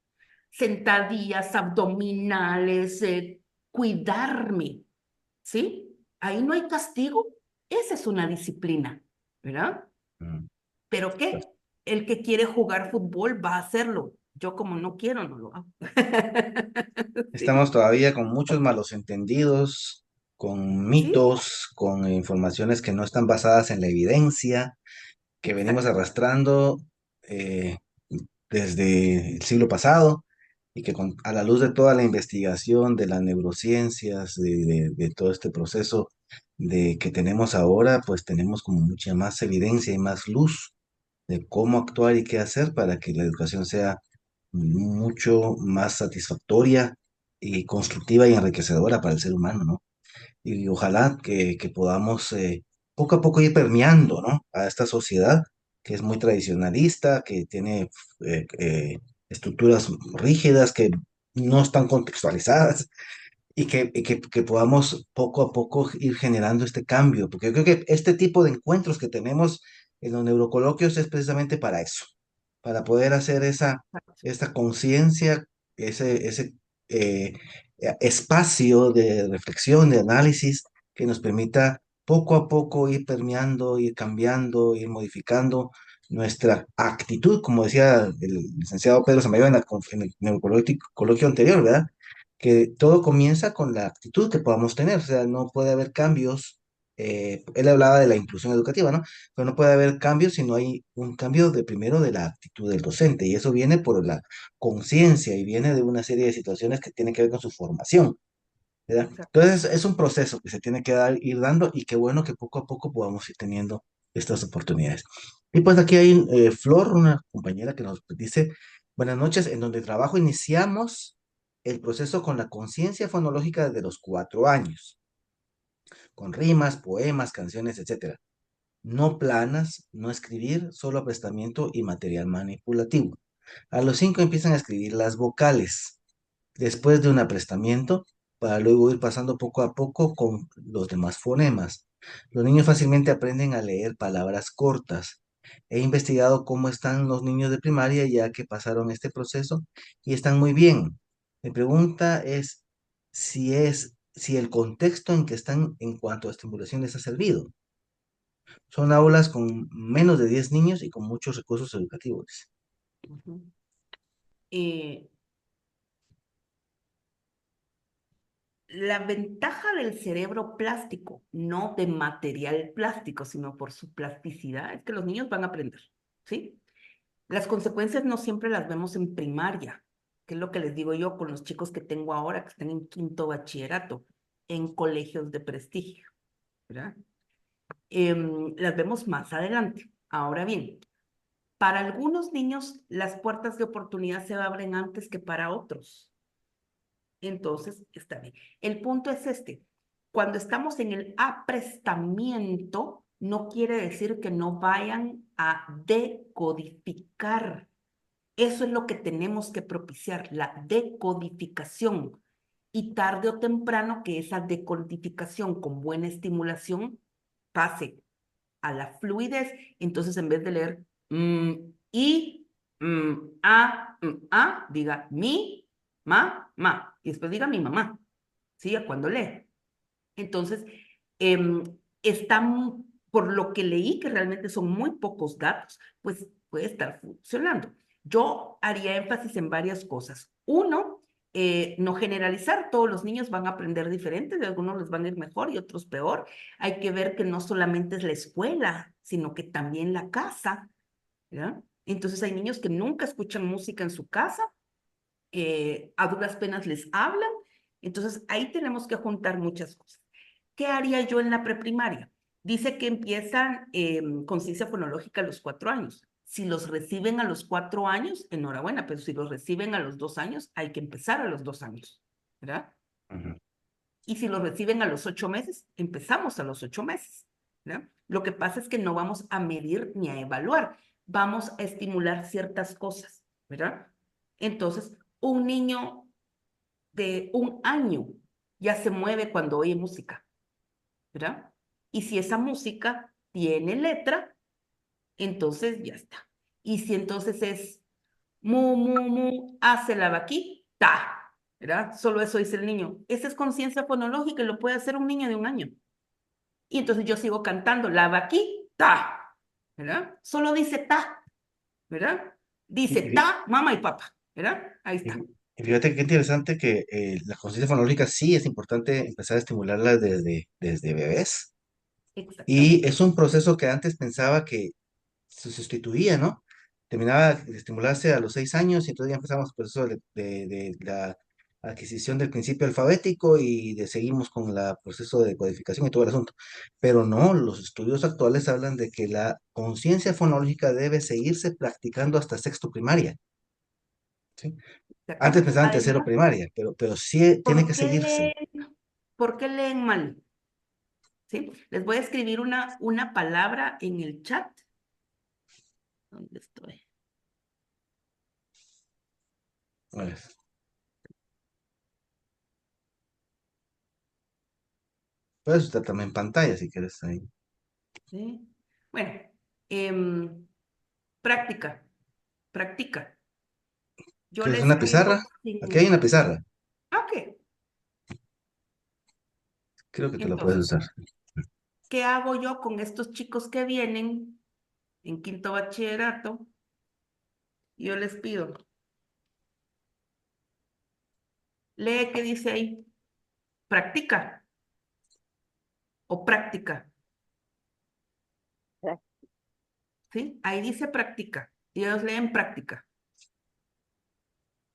Sentadillas, abdominales, cuidarme, ¿sí? Ahí no hay castigo. Esa es una disciplina, ¿verdad? Mm. ¿Pero qué? El que quiere jugar fútbol va a hacerlo. Yo como no quiero, no lo hago. Estamos Sí, todavía con muchos malos entendidos, con sí, mitos, con informaciones que no están basadas en la evidencia, que venimos exacto. arrastrando eh, desde el siglo pasado y que a la luz de toda la investigación de las neurociencias, de todo este proceso de que tenemos ahora, pues tenemos como mucha más evidencia y más luz de cómo actuar y qué hacer para que la educación sea mucho más satisfactoria y constructiva y enriquecedora para el ser humano, ¿no? Y ojalá que podamos poco a poco ir permeando, ¿no? A esta sociedad que es muy tradicionalista, que tiene estructuras rígidas, que no están contextualizadas y que podamos poco a poco ir generando este cambio, porque yo creo que este tipo de encuentros que tenemos en los neurocoloquios es precisamente para eso, para poder hacer esta conciencia, ese eh, espacio de reflexión, de análisis, que nos permita poco a poco ir permeando, ir cambiando, ir modificando nuestra actitud, como decía el licenciado Pedro Samayoa en el neurocoloquio anterior, ¿verdad? Que todo comienza con la actitud que podamos tener, o sea, no puede haber cambios, él hablaba de la inclusión educativa, ¿no? Pero no puede haber cambios si no hay un cambio de primero de la actitud del docente, y eso viene por la conciencia y viene de una serie de situaciones que tienen que ver con su formación, ¿verdad? Exacto. Entonces es un proceso que se tiene que ir dando y qué bueno que poco a poco podamos ir teniendo estas oportunidades. Y pues aquí hay Flor, una compañera que nos dice, buenas noches, en donde trabajo iniciamos el proceso con la conciencia fonológica desde los 4 años, con rimas, poemas, canciones, etcétera. No planas, no escribir, solo aprestamiento y material manipulativo. A los 5 empiezan a escribir las vocales después de un aprestamiento, para luego ir pasando poco a poco con los demás fonemas. Los niños fácilmente aprenden a leer palabras cortas. He investigado cómo están los niños de primaria ya que pasaron este proceso y están muy bien. Mi pregunta es si el contexto en que están en cuanto a estimulación les ha servido. Son aulas con menos de 10 niños y con muchos recursos educativos. Ujú. Eh, la ventaja del cerebro plástico, no de material plástico, sino por su plasticidad, es que los niños van a aprender, ¿sí? Las consecuencias no siempre las vemos en primaria, que es lo que les digo yo con los chicos que tengo ahora que están en quinto bachillerato, en colegios de prestigio, ¿verdad? Las vemos más adelante. Ahora bien, para algunos niños las puertas de oportunidad se abren antes que para otros. Entonces, está bien. El punto es este. Cuando estamos en el aprestamiento, no quiere decir que no vayan a decodificar. Eso es lo que tenemos que propiciar, la decodificación. Y tarde o temprano que esa decodificación con buena estimulación pase a la fluidez. Entonces, en vez de leer y, diga mi, ma. Y después diga mi mamá. ¿Sí? A cuando lee. Entonces, están, por lo que leí, que realmente son muy pocos datos, pues puede estar funcionando. Yo haría énfasis en varias cosas. Uno, no generalizar, todos los niños van a aprender diferentes, de algunos les van a ir mejor y otros peor. Hay que ver que no solamente es la escuela, sino que también la casa, ¿ya? Entonces hay niños que nunca escuchan música en su casa, a duras penas les hablan, entonces ahí tenemos que juntar muchas cosas. ¿Qué haría yo en la preprimaria? Dice que empiezan con ciencia fonológica a los 4 años. Si los reciben a los 4 años, enhorabuena, pero si los reciben a los 2 años, hay que empezar a los 2 años, ¿verdad? Ujú. Y si los reciben a los 8 meses, empezamos a los 8 meses, ¿verdad? Lo que pasa es que no vamos a medir ni a evaluar, vamos a estimular ciertas cosas, ¿verdad? Entonces, un niño de 1 año ya se mueve cuando oye música, ¿verdad? Y si esa música tiene letra, entonces ya está. Y si entonces es hace la vaquita, ¿verdad? Solo eso dice el niño. Esa es conciencia fonológica y lo puede hacer un niño de 1 año. Y entonces yo sigo cantando la vaquita, ¿verdad? Solo dice ta, ¿verdad? Y, Dice fí- ta, mamá y papá, ¿verdad? Ahí y está. y fíjate qué interesante que la conciencia fonológica sí es importante empezar a estimularla desde bebés. Y Exactamente. es un proceso que antes pensaba que se sustituía, ¿no? Terminaba de estimularse a los 6 años y entonces ya empezamos el proceso de la adquisición del principio alfabético y de seguimos con el proceso de codificación y todo el asunto. Pero no, los estudios actuales hablan de que la conciencia fonológica debe seguirse practicando hasta sexto primaria, ¿sí? Antes Exactamente. pensaban tercero Además, primaria, pero sí tiene que ¿por qué seguirse. leen, por qué leen mal? ¿Sí? Les voy a escribir una palabra en el chat. ¿Dónde estoy? A ver, puedes usar también pantalla si quieres ahí. ¿Sí? Bueno, em, práctica, practica. Yo le ¿Quieres una escribo pizarra? Aquí hay sin... una pizarra. Ok, Creo que tú la puedes entonces, usar. ¿qué hago yo con estos chicos que vienen en quinto bachillerato? Yo les pido, lee qué dice ahí, practica o práctica, ¿sí? Ahí dice práctica y ellos leen práctica.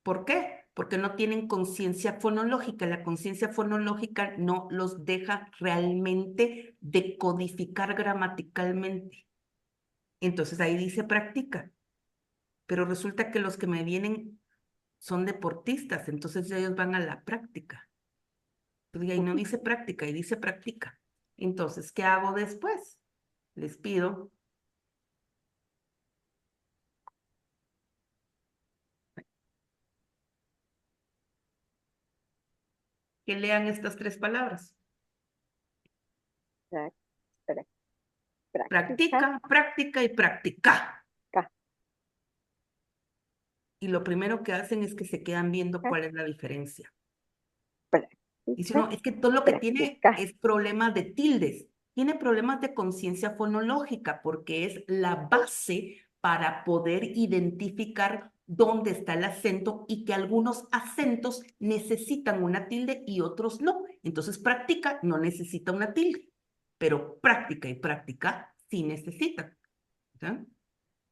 ¿Por qué? Porque no tienen conciencia fonológica. La conciencia fonológica no los deja realmente decodificar gramaticalmente. Entonces ahí dice práctica, pero resulta que los que me vienen son deportistas, entonces ellos van a la práctica. Y ahí no dice práctica, ahí dice práctica. Entonces, ¿qué hago después? Les pido que lean estas 3 palabras. Prac- prac- Práctica. Practica, práctica y practica. Ca- Y lo primero que hacen es que se quedan viendo cuál es la diferencia. Y si Práctica. no, es que todo lo que tiene Práctica. es problemas de tildes. Tiene problemas de conciencia fonológica porque es la base para poder identificar dónde está el acento y que algunos acentos necesitan una tilde y otros no. Entonces, práctica no necesita una tilde, pero práctica y práctica sí necesitan. ¿Ya?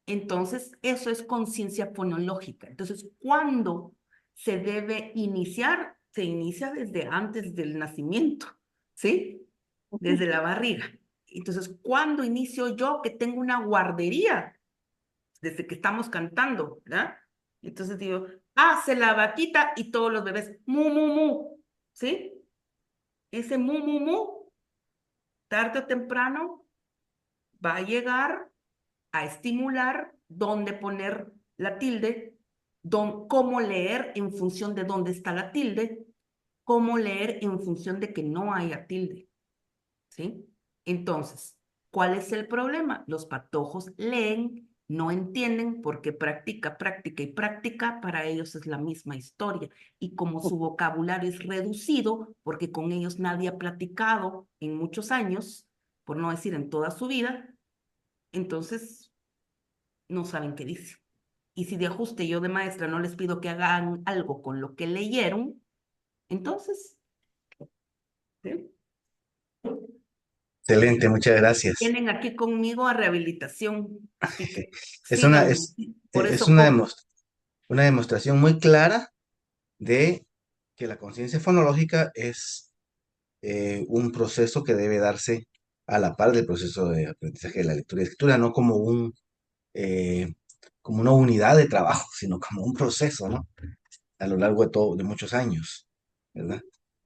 Entonces, eso es conciencia fonológica. Entonces, ¿cuándo se debe iniciar? Se inicia desde antes del nacimiento, ¿sí? Desde la barriga. Entonces, ¿cuándo inicio yo que tengo una guardería? Desde que estamos cantando, ¿verdad? Entonces digo, hace la vaquita y todos los bebés, mu, mu, mu, ¿sí? Ese mu, mu, mu, tarde o temprano, va a llegar a estimular dónde poner la tilde, cómo leer en función de dónde está la tilde, cómo leer en función de que no haya tilde, ¿sí? Entonces, ¿cuál es el problema? Los patojos leen, no entienden porque práctica, práctica y práctica para ellos es la misma historia. Y como su vocabulario es reducido, porque con ellos nadie ha platicado en muchos años, por no decir en toda su vida, entonces no saben qué dice. Y si de ajuste yo de maestra no les pido que hagan algo con lo que leyeron, entonces, ¿sí? Excelente, muchas gracias. Vienen aquí conmigo a rehabilitación, así que Es una, síganme. es, Por es eso cobro. una demostración muy clara de que la conciencia fonológica es un proceso que debe darse a la par del proceso de aprendizaje de la lectura y escritura, no como eh, como una unidad de trabajo, sino como un proceso, ¿no? A lo largo de muchos años, ¿verdad?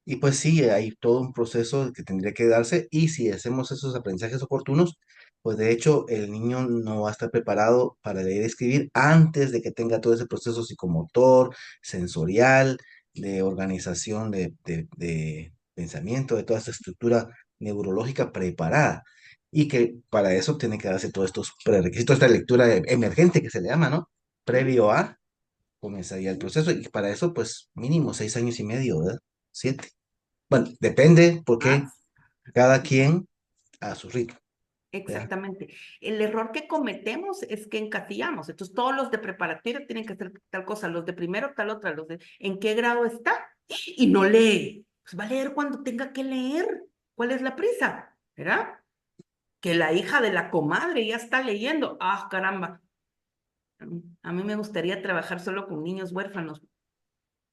Y pues sí, hay todo un proceso que tendría que darse y si hacemos esos aprendizajes oportunos, pues de hecho el niño no va a estar preparado para leer y escribir antes de que tenga todo ese proceso psicomotor, sensorial, de organización de pensamiento, de toda esta estructura neurológica preparada. Y que para eso tiene que darse todos estos prerequisitos, esta lectura emergente que se le llama, ¿no? ¿Sí? Previo a comenzaría el proceso y para eso, pues mínimo 6 años y medio, ¿verdad? 7. Bueno, depende porque Más. cada quien a su ritmo, ¿verdad? Exactamente. El error que cometemos es que encasillamos. Entonces, todos los de preparatoria tienen que hacer tal cosa, los de primero tal otra, los de ¿en qué grado está? Y no lee. Pues va a leer cuando tenga que leer. ¿Cuál es la prisa? ¿Verdad? Que la hija de la comadre ya está leyendo. Ah, caramba. A mí me gustaría trabajar solo con niños huérfanos.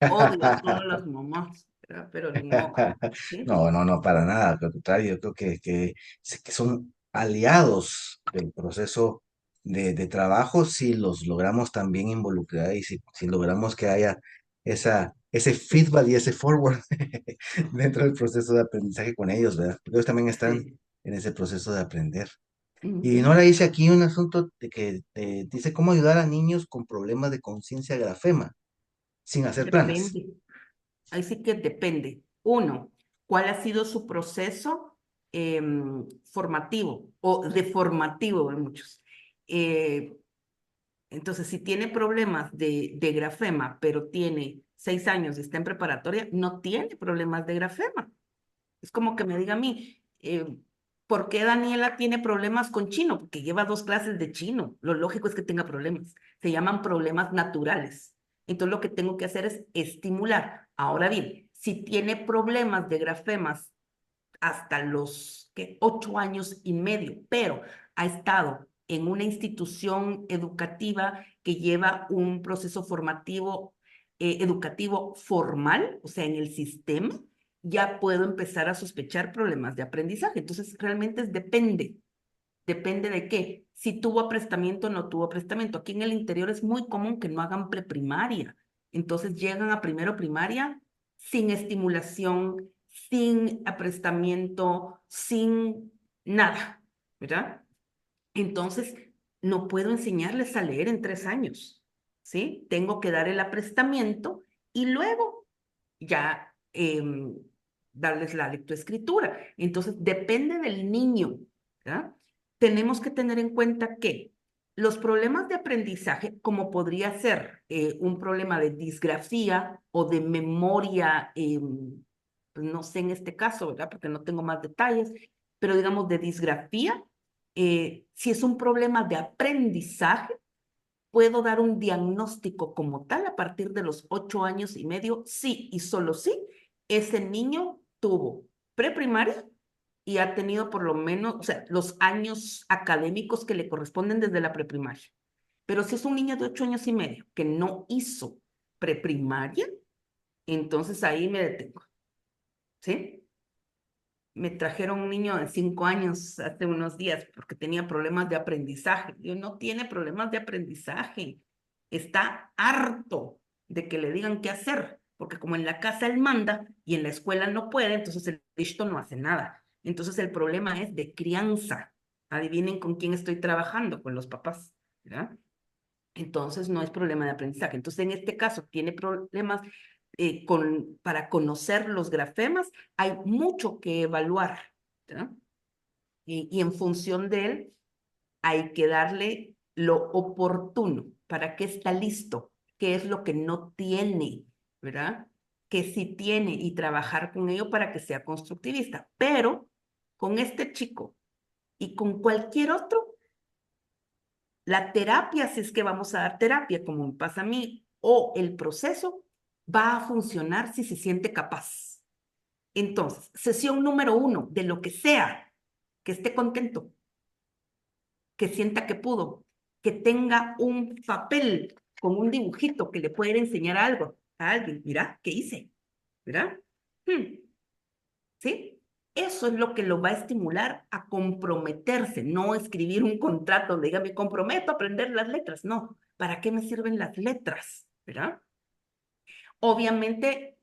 Odio a todas las mamás, ¿verdad? Pero ni modo. ¿Sí? No, no, no, para nada. Al contrario, yo creo que son aliados del proceso de trabajo si los logramos también involucrar y si logramos que haya ese feedback y ese forward dentro del proceso de aprendizaje con ellos, ¿verdad? Porque ellos también están Sí. en ese proceso de aprender. Y Ujú. Nora dice aquí un asunto de que dice cómo ayudar a niños con problemas de conciencia grafema sin hacer planes. Depende. Ahí sí que depende. Uno, ¿cuál ha sido su proceso formativo o deformativo en muchos? Eh, entonces, si tiene problemas de grafema, pero tiene 6 años y está en preparatoria, no tiene problemas de grafema. Es como que me diga a mí, ¿por qué Daniela tiene problemas con chino? Porque lleva 2 clases de chino. Lo lógico es que tenga problemas. Se llaman problemas naturales. Entonces lo que tengo que hacer es estimular. Ahora bien, si tiene problemas de grafemas hasta los 8 años y medio, pero ha estado en una institución educativa que lleva un proceso formativo, educativo formal, o sea, en el sistema, ya puedo empezar a sospechar problemas de aprendizaje. Entonces, realmente depende. ¿Depende de qué? Si tuvo aprestamiento o no tuvo aprestamiento. Aquí en el interior es muy común que no hagan preprimaria. Entonces llegan a primero primaria sin estimulación, sin aprestamiento, sin nada, ¿verdad? Entonces no puedo enseñarles a leer en 3 años, ¿sí? Tengo que dar el aprestamiento y luego ya darles la lectoescritura. Entonces depende del niño, ¿verdad? Tenemos que tener en cuenta que los problemas de aprendizaje, como podría ser un problema de disgrafía o de memoria, pues no sé en este caso, ¿verdad? Porque no tengo más detalles, pero digamos de disgrafía, si es un problema de aprendizaje, puedo dar un diagnóstico como tal a partir de los 8 años y medio, sí y solo sí, ese niño tuvo preprimaria y ha tenido por lo menos, o sea, los años académicos que le corresponden desde la preprimaria. Pero si es un niño de 8 años y medio que no hizo preprimaria, entonces ahí me detengo, ¿sí? Me trajeron un niño de 5 años hace unos días porque tenía problemas de aprendizaje. Yo no tiene problemas de aprendizaje. está harto de que le digan qué hacer, porque como en la casa él manda y en la escuela no puede, entonces el listo no hace nada. Entonces el problema es de crianza. Adivinen con quién estoy trabajando, con los papás, ¿verdad? Entonces no es problema de aprendizaje. Entonces en este caso tiene problemas para conocer los grafemas, hay mucho que evaluar, ¿verdad? Y en función de él hay que darle lo oportuno, para qué está listo, qué es lo que no tiene, ¿verdad? Que sí tiene y trabajar con ello para que sea constructivista. Pero con este chico y con cualquier otro, la terapia, si es que vamos a dar terapia, como me pasa a mí, o el proceso, va a funcionar si se siente capaz. Entonces, sesión número 1, de lo que sea, que esté contento, que sienta que pudo, que tenga un papel con un dibujito que le pueda enseñar algo a alguien. Mira, ¿qué hice? ¿Verdad? ¿Sí? Eso es lo que lo va a estimular a comprometerse, no escribir un contrato donde diga, me comprometo a aprender las letras. No, ¿para qué me sirven las letras? ¿Verdad? Obviamente,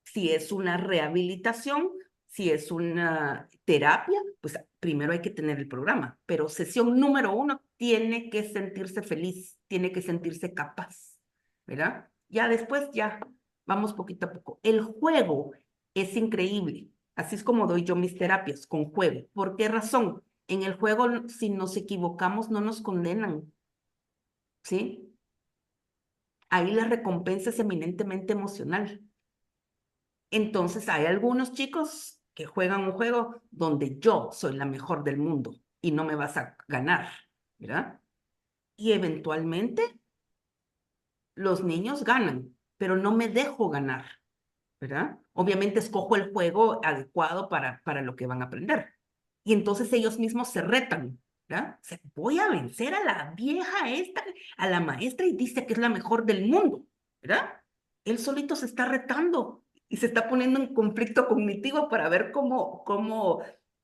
si es una rehabilitación, si es una terapia, pues primero hay que tener el programa, pero sesión número 1 tiene que sentirse feliz, tiene que sentirse capaz, ¿verdad? Ya después, ya vamos poquito a poco. El juego es increíble, así es como doy yo mis terapias, con juego. ¿Por qué razón? En el juego, si nos equivocamos, no nos condenan, ¿sí? Ahí la recompensa es eminentemente emocional. Entonces hay algunos chicos que juegan un juego donde yo soy la mejor del mundo y no me vas a ganar, ¿verdad? Y eventualmente los niños ganan, pero no me dejo ganar, ¿verdad? Obviamente escojo el juego adecuado para lo que van a aprender. Y entonces ellos mismos se retan, ¿verdad? O sea, voy a vencer a la vieja esta, a la maestra y dice que es la mejor del mundo, ¿verdad? Él solito se está retando y se está poniendo en conflicto cognitivo para ver cómo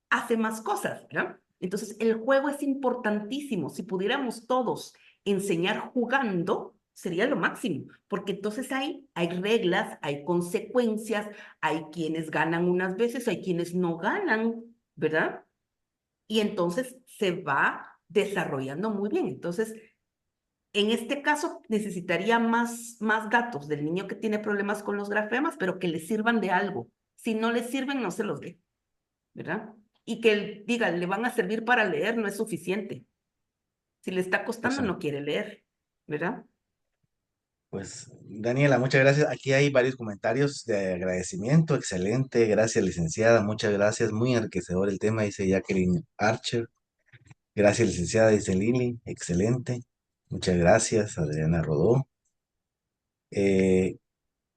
hace más cosas, ¿verdad? Entonces, el juego es importantísimo. Si pudiéramos todos enseñar jugando, sería lo máximo, porque entonces hay reglas, hay consecuencias, hay quienes ganan unas veces, hay quienes no ganan, ¿verdad? Y entonces se va desarrollando muy bien. Entonces, en este caso, necesitaría más datos del niño que tiene problemas con los grafemas, pero que le sirvan de algo. Si no le sirven, no se los dé, ¿verdad? Y que él diga, le van a servir para leer, no es suficiente. Si le está costando, Exacto. no quiere leer, ¿verdad? Pues, Daniela, muchas gracias. Aquí hay varios comentarios de agradecimiento. Excelente, gracias, licenciada. Muchas gracias. Muy enriquecedor el tema, dice Jacqueline Archer. Gracias, licenciada, dice Lili. Excelente. Muchas gracias, Adriana Rodó. Eh,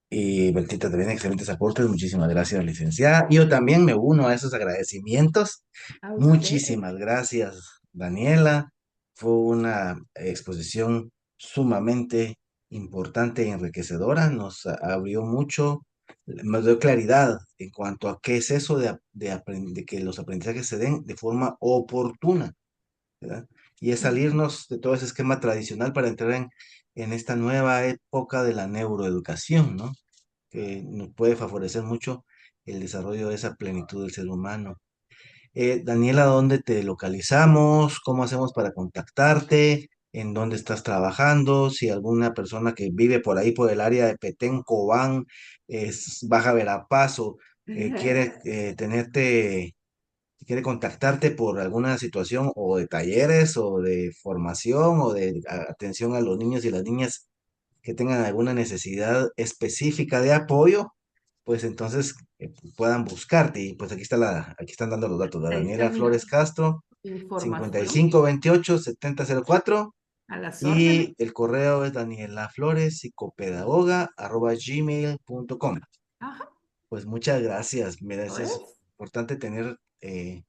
y Bertita también, excelentes aportes. Muchísimas gracias, licenciada. Yo también me uno a esos agradecimientos. A ustedes. Muchísimas gracias, Daniela. Fue una exposición sumamente importante y enriquecedora. Nos abrió mucho, nos dio claridad en cuanto a qué es eso de que los aprendizajes se den de forma oportuna, ¿verdad? Y es salirnos de todo ese esquema tradicional para entrar en esta nueva época de la neuroeducación, ¿no? Que nos puede favorecer mucho el desarrollo de esa plenitud del ser humano. Daniela, ¿dónde te localizamos? ¿Cómo hacemos para contactarte? ¿En dónde estás trabajando? Si alguna persona que vive por ahí, por el área de Petén, Cobán, Baja Verapaz, o quiere quiere contactarte por alguna situación o de talleres o de formación o de atención a los niños y las niñas que tengan alguna necesidad específica de apoyo, pues entonces puedan buscarte. Y pues aquí están dando los datos, la Ahí está Daniela mi Flores Castro, información 5528-7004, a las órdenes. y el correo es danielaflores, psicopedagoga@gmail.com. Ajá, Pues muchas gracias. Mira, eso es es. importante tener el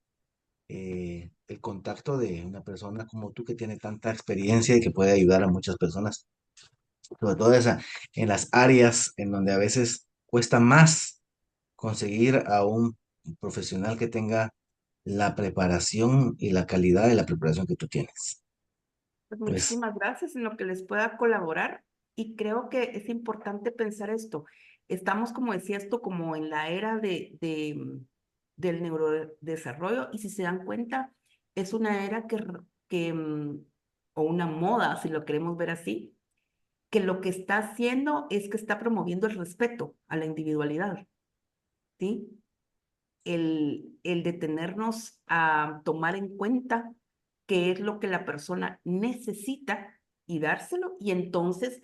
contacto de una persona como tú que tiene tanta experiencia y que puede ayudar a muchas personas, sobre todo en las áreas en donde a veces cuesta más conseguir a un profesional que tenga la preparación y la calidad de la preparación que tú tienes. Pues Pues muchísimas gracias en lo que les pueda colaborar y creo que es importante pensar esto. Estamos, como decía esto, como en la era del neurodesarrollo y si se dan cuenta, es una era o una moda, si lo queremos ver así, que lo que está haciendo es que está promoviendo el respeto a la individualidad, ¿sí? El detenernos a tomar en cuenta qué es lo que la persona necesita y dárselo y entonces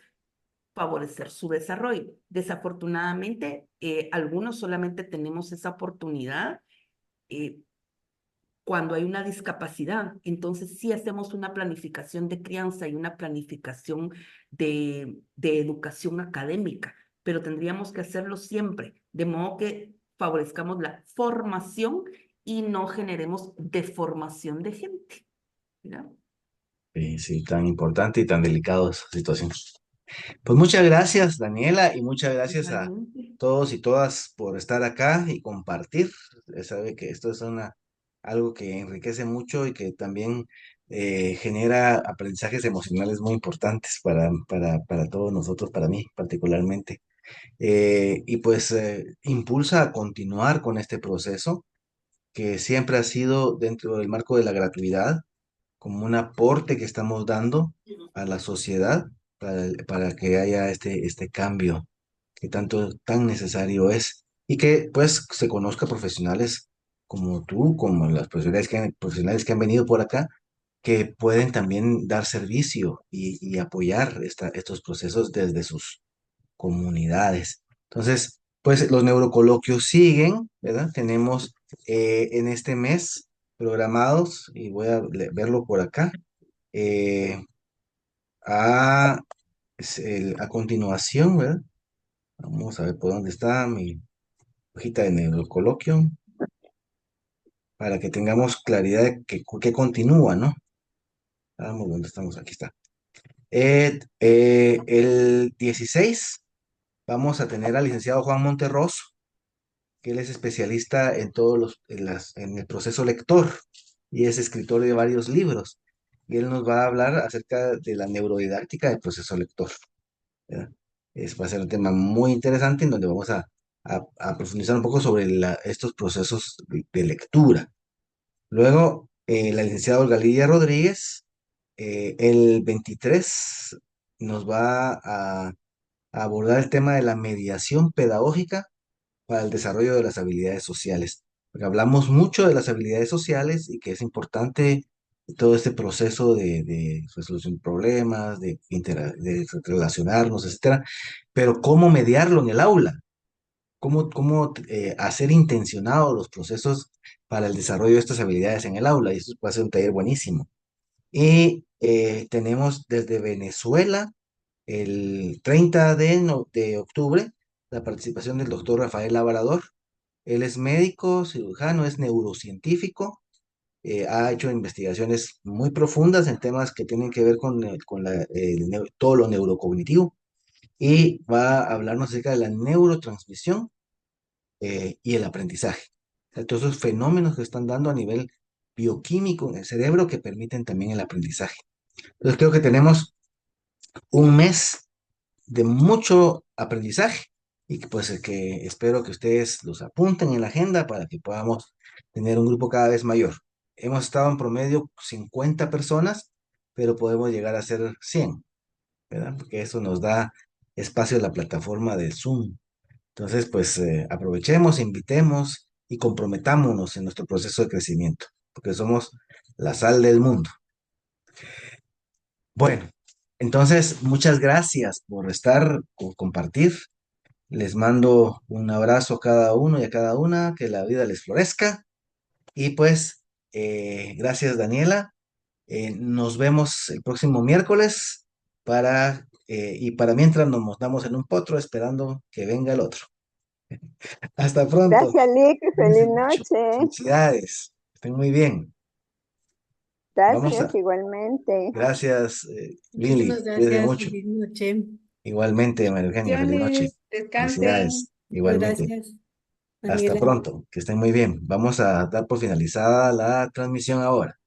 favorecer su desarrollo. Desafortunadamente, algunos solamente tenemos esa oportunidad eh, cuando hay una discapacidad. Entonces, sí hacemos una planificación de crianza y una planificación de educación académica, pero tendríamos que hacerlo siempre, de modo que favorezcamos la formación y no generemos deformación de gente, ¿verdad? sí, tan importante y tan delicado esa situación. Pues muchas gracias, Daniela, y muchas gracias a Igualmente. todos y todas por estar acá y compartir. Sabe que esto es algo que enriquece mucho y que también genera aprendizajes emocionales muy importantes para todos nosotros, para mí particularmente. Y pues impulsa a continuar con este proceso que siempre ha sido dentro del marco de la gratuidad como un aporte que estamos dando a la sociedad para que haya este cambio que tan necesario es y que pues se conozca profesionales como tú, como las profesionales que han venido por acá, que pueden también dar servicio y apoyar estos procesos desde sus comunidades. Entonces, pues los neurocoloquios siguen, ¿verdad? Tenemos en este mes programados, y voy a verlo por acá, eh, a, a continuación, ¿verdad? Vamos a ver por dónde está mi hojita de neurocoloquio, para que tengamos claridad de que continúa, ¿no? Vamos, ¿dónde estamos? Aquí está. El 16 vamos a tener al licenciado Juan Monterroso, que él es especialista en en el proceso lector y es escritor de varios libros. Y él nos va a hablar acerca de la neurodidáctica del proceso lector, ¿verdad? Va a ser un tema muy interesante en donde vamos a profundizar un poco sobre estos procesos de lectura. Luego, la licenciada Olga Lidia Rodríguez, el 23 nos va a abordar el tema de la mediación pedagógica para el desarrollo de las habilidades sociales. Porque hablamos mucho de las habilidades sociales y que es importante todo este proceso de resolución de problemas, de relacionarnos, etcétera, pero cómo mediarlo en el aula, cómo hacer intencionados los procesos para el desarrollo de estas habilidades en el aula, y eso va a ser un taller buenísimo. Y tenemos desde Venezuela el 30 de octubre la participación del doctor Rafael Labrador. Él es médico, cirujano, es neurocientífico, ha hecho investigaciones muy profundas en temas que tienen que ver con todo lo neurocognitivo y va a hablarnos acerca de la neurotransmisión y el aprendizaje. O sea, todos esos fenómenos que están dando a nivel bioquímico en el cerebro que permiten también el aprendizaje. Entonces creo que tenemos un mes de mucho aprendizaje y que pues que espero que ustedes los apunten en la agenda para que podamos tener un grupo cada vez mayor. Hemos estado en promedio 50 personas, pero podemos llegar a ser 100, ¿verdad? Porque eso nos da espacio en la plataforma de Zoom. Entonces, pues aprovechemos, invitemos y comprometámonos en nuestro proceso de crecimiento, porque somos la sal del mundo. Bueno, entonces, muchas gracias por estar, por compartir. Les mando un abrazo a cada uno y a cada una, que la vida les florezca. Y pues, gracias Daniela. Nos vemos el próximo miércoles y para mientras nos montamos en un potro esperando que venga el otro. Hasta pronto. Gracias, Lick. Cuídense Feliz mucho. noche. Felicidades. Estén muy bien. Vamos Gracias a. igualmente. Gracias, Lili. Muchísimas Cuídense gracias, mucho. feliz noche. Igualmente, María Eugenia. Feliz noche. Bendiciones, descansen. Felicidades. Muchas Igualmente. gracias, Hasta Daniela. pronto, que estén muy bien. Vamos a dar por finalizada la transmisión ahora.